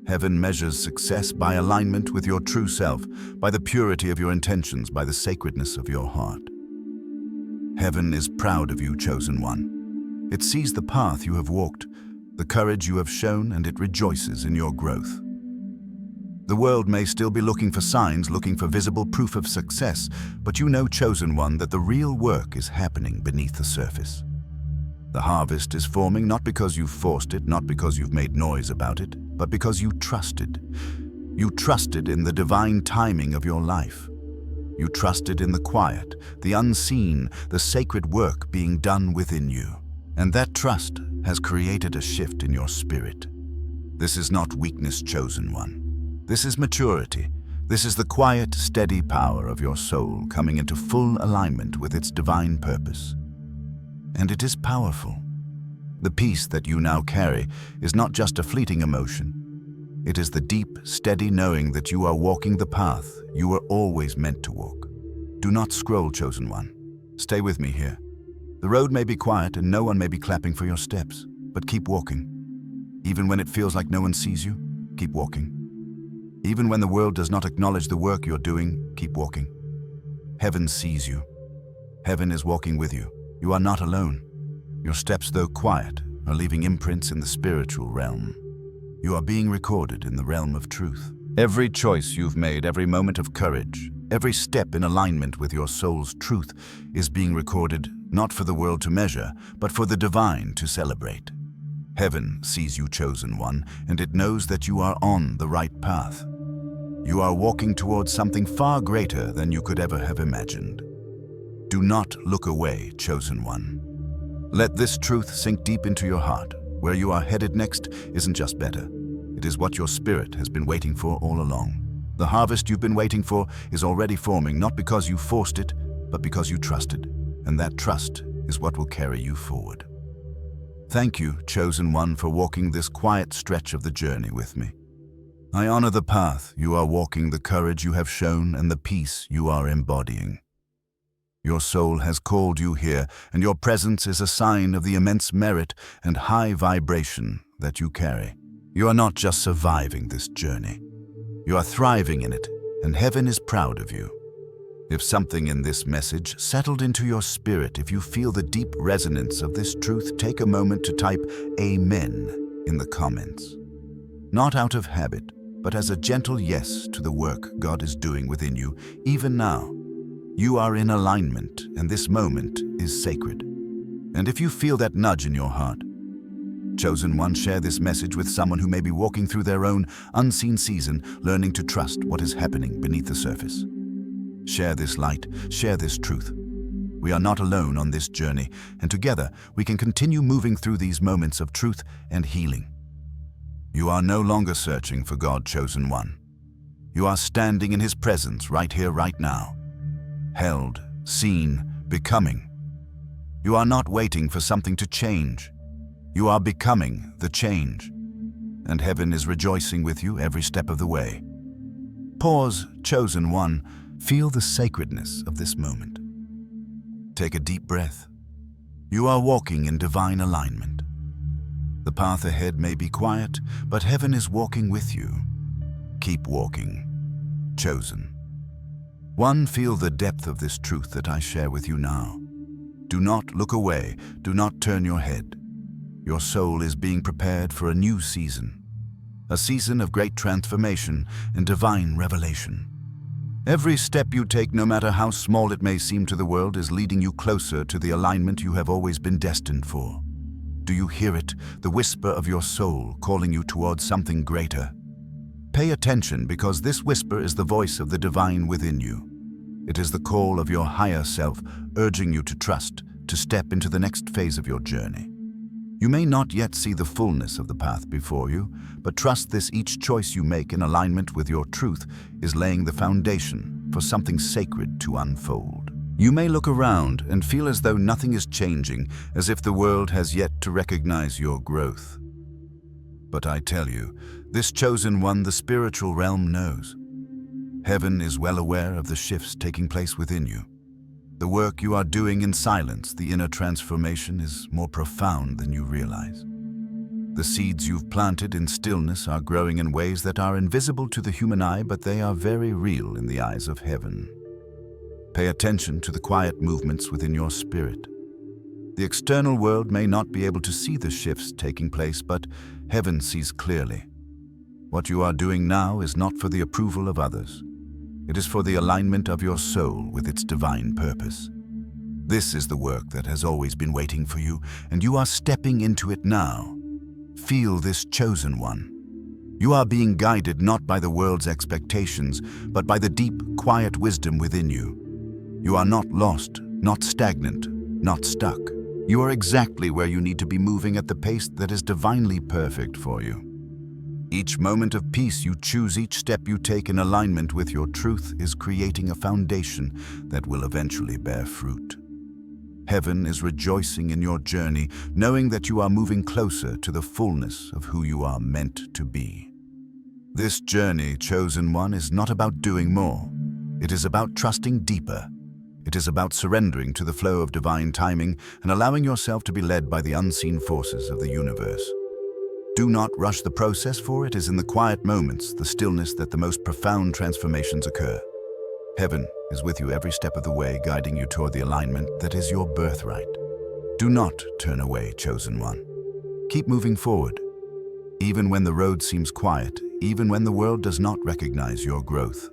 Heaven measures success by alignment with your true self, by the purity of your intentions, by the sacredness of your heart. Heaven is proud of you, chosen one. It sees the path you have walked, the courage you have shown, and it rejoices in your growth. The world may still be looking for signs, looking for visible proof of success, but you know, chosen one, that the real work is happening beneath the surface. The harvest is forming not because you've forced it, not because you've made noise about it, but because you trusted. You trusted in the divine timing of your life. You trusted in the quiet, the unseen, the sacred work being done within you. And that trust has created a shift in your spirit. This is not weakness, chosen one. This is maturity. This is the quiet, steady power of your soul coming into full alignment with its divine purpose. And it is powerful. The peace that you now carry is not just a fleeting emotion. It is the deep, steady knowing that you are walking the path you were always meant to walk. Do not scroll, chosen one. Stay with me here. The road may be quiet and no one may be clapping for your steps, but keep walking. Even when it feels like no one sees you, keep walking. Even when the world does not acknowledge the work you're doing, keep walking. Heaven sees you. Heaven is walking with you. You are not alone. Your steps, though quiet, are leaving imprints in the spiritual realm. You are being recorded in the realm of truth. Every choice you've made, every moment of courage, every step in alignment with your soul's truth is being recorded, not for the world to measure, but for the divine to celebrate. Heaven sees you, chosen one, and it knows that you are on the right path. You are walking towards something far greater than you could ever have imagined. Do not look away, chosen one. Let this truth sink deep into your heart. Where you are headed next isn't just better. It is what your spirit has been waiting for all along. The harvest you've been waiting for is already forming, not because you forced it, but because you trusted. And that trust is what will carry you forward. Thank you, chosen one, for walking this quiet stretch of the journey with me. I honor the path you are walking, the courage you have shown, and the peace you are embodying. Your soul has called you here, and your presence is a sign of the immense merit and high vibration that you carry. You are not just surviving this journey. You are thriving in it, and heaven is proud of you. If something in this message settled into your spirit, if you feel the deep resonance of this truth, take a moment to type Amen in the comments. Not out of habit, but as a gentle yes to the work God is doing within you, even now. You are in alignment, and this moment is sacred. And if you feel that nudge in your heart, chosen one, share this message with someone who may be walking through their own unseen season, learning to trust what is happening beneath the surface. Share this light, share this truth. We are not alone on this journey, and together we can continue moving through these moments of truth and healing. You are no longer searching for God, chosen one. You are standing in His presence right here, right now. Held, seen, becoming. You are not waiting for something to change. You are becoming the change. And heaven is rejoicing with you every step of the way. Pause, chosen one. Feel the sacredness of this moment. Take a deep breath. You are walking in divine alignment. The path ahead may be quiet, but heaven is walking with you. Keep walking, chosen. One, feel the depth of this truth that I share with you now. Do not look away, do not turn your head. Your soul is being prepared for a new season. A season of great transformation and divine revelation. Every step you take, no matter how small it may seem to the world, is leading you closer to the alignment you have always been destined for. Do you hear it, the whisper of your soul calling you towards something greater? Pay attention, because this whisper is the voice of the divine within you. It is the call of your higher self, urging you to trust, to step into the next phase of your journey. You may not yet see the fullness of the path before you, but trust this: each choice you make in alignment with your truth is laying the foundation for something sacred to unfold. You may look around and feel as though nothing is changing, as if the world has yet to recognize your growth. But I tell you, this chosen one, the spiritual realm, knows. Heaven is well aware of the shifts taking place within you. The work you are doing in silence, the inner transformation, is more profound than you realize. The seeds you've planted in stillness are growing in ways that are invisible to the human eye, but they are very real in the eyes of heaven. Pay attention to the quiet movements within your spirit. The external world may not be able to see the shifts taking place, but heaven sees clearly. What you are doing now is not for the approval of others. It is for the alignment of your soul with its divine purpose. This is the work that has always been waiting for you, and you are stepping into it now. Feel this, chosen one. You are being guided not by the world's expectations, but by the deep, quiet wisdom within you. You are not lost, not stagnant, not stuck. You are exactly where you need to be, moving at the pace that is divinely perfect for you. Each moment of peace you choose, each step you take in alignment with your truth, is creating a foundation that will eventually bear fruit. Heaven is rejoicing in your journey, knowing that you are moving closer to the fullness of who you are meant to be. This journey, chosen one, is not about doing more. It is about trusting deeper. It is about surrendering to the flow of divine timing and allowing yourself to be led by the unseen forces of the universe. Do not rush the process, for it is in the quiet moments, the stillness, that the most profound transformations occur. Heaven is with you every step of the way, guiding you toward the alignment that is your birthright. Do not turn away, chosen one. Keep moving forward, even when the road seems quiet, even when the world does not recognize your growth.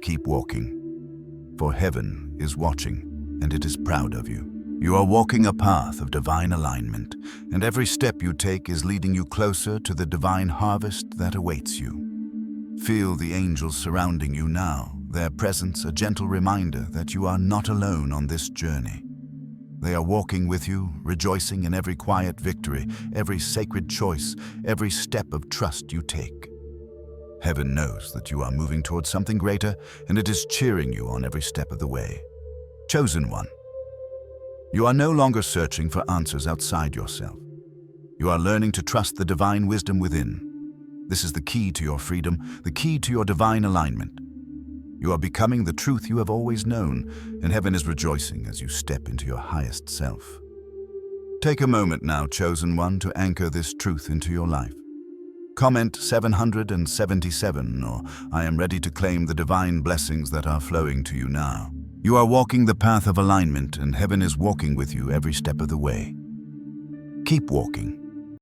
Keep walking, for heaven is watching, and it is proud of you. You are walking a path of divine alignment, and every step you take is leading you closer to the divine harvest that awaits you. Feel the angels surrounding you now, their presence a gentle reminder that you are not alone on this journey. They are walking with you, rejoicing in every quiet victory, every sacred choice, every step of trust you take. Heaven knows that you are moving towards something greater, and it is cheering you on every step of the way. Chosen one, you are no longer searching for answers outside yourself. You are learning to trust the divine wisdom within. This is the key to your freedom, the key to your divine alignment. You are becoming the truth you have always known, and heaven is rejoicing as you step into your highest self. Take a moment now, chosen one, to anchor this truth into your life. Comment 777, or I am ready to claim the divine blessings that are flowing to you now. You are walking the path of alignment, and heaven is walking with you every step of the way. Keep walking,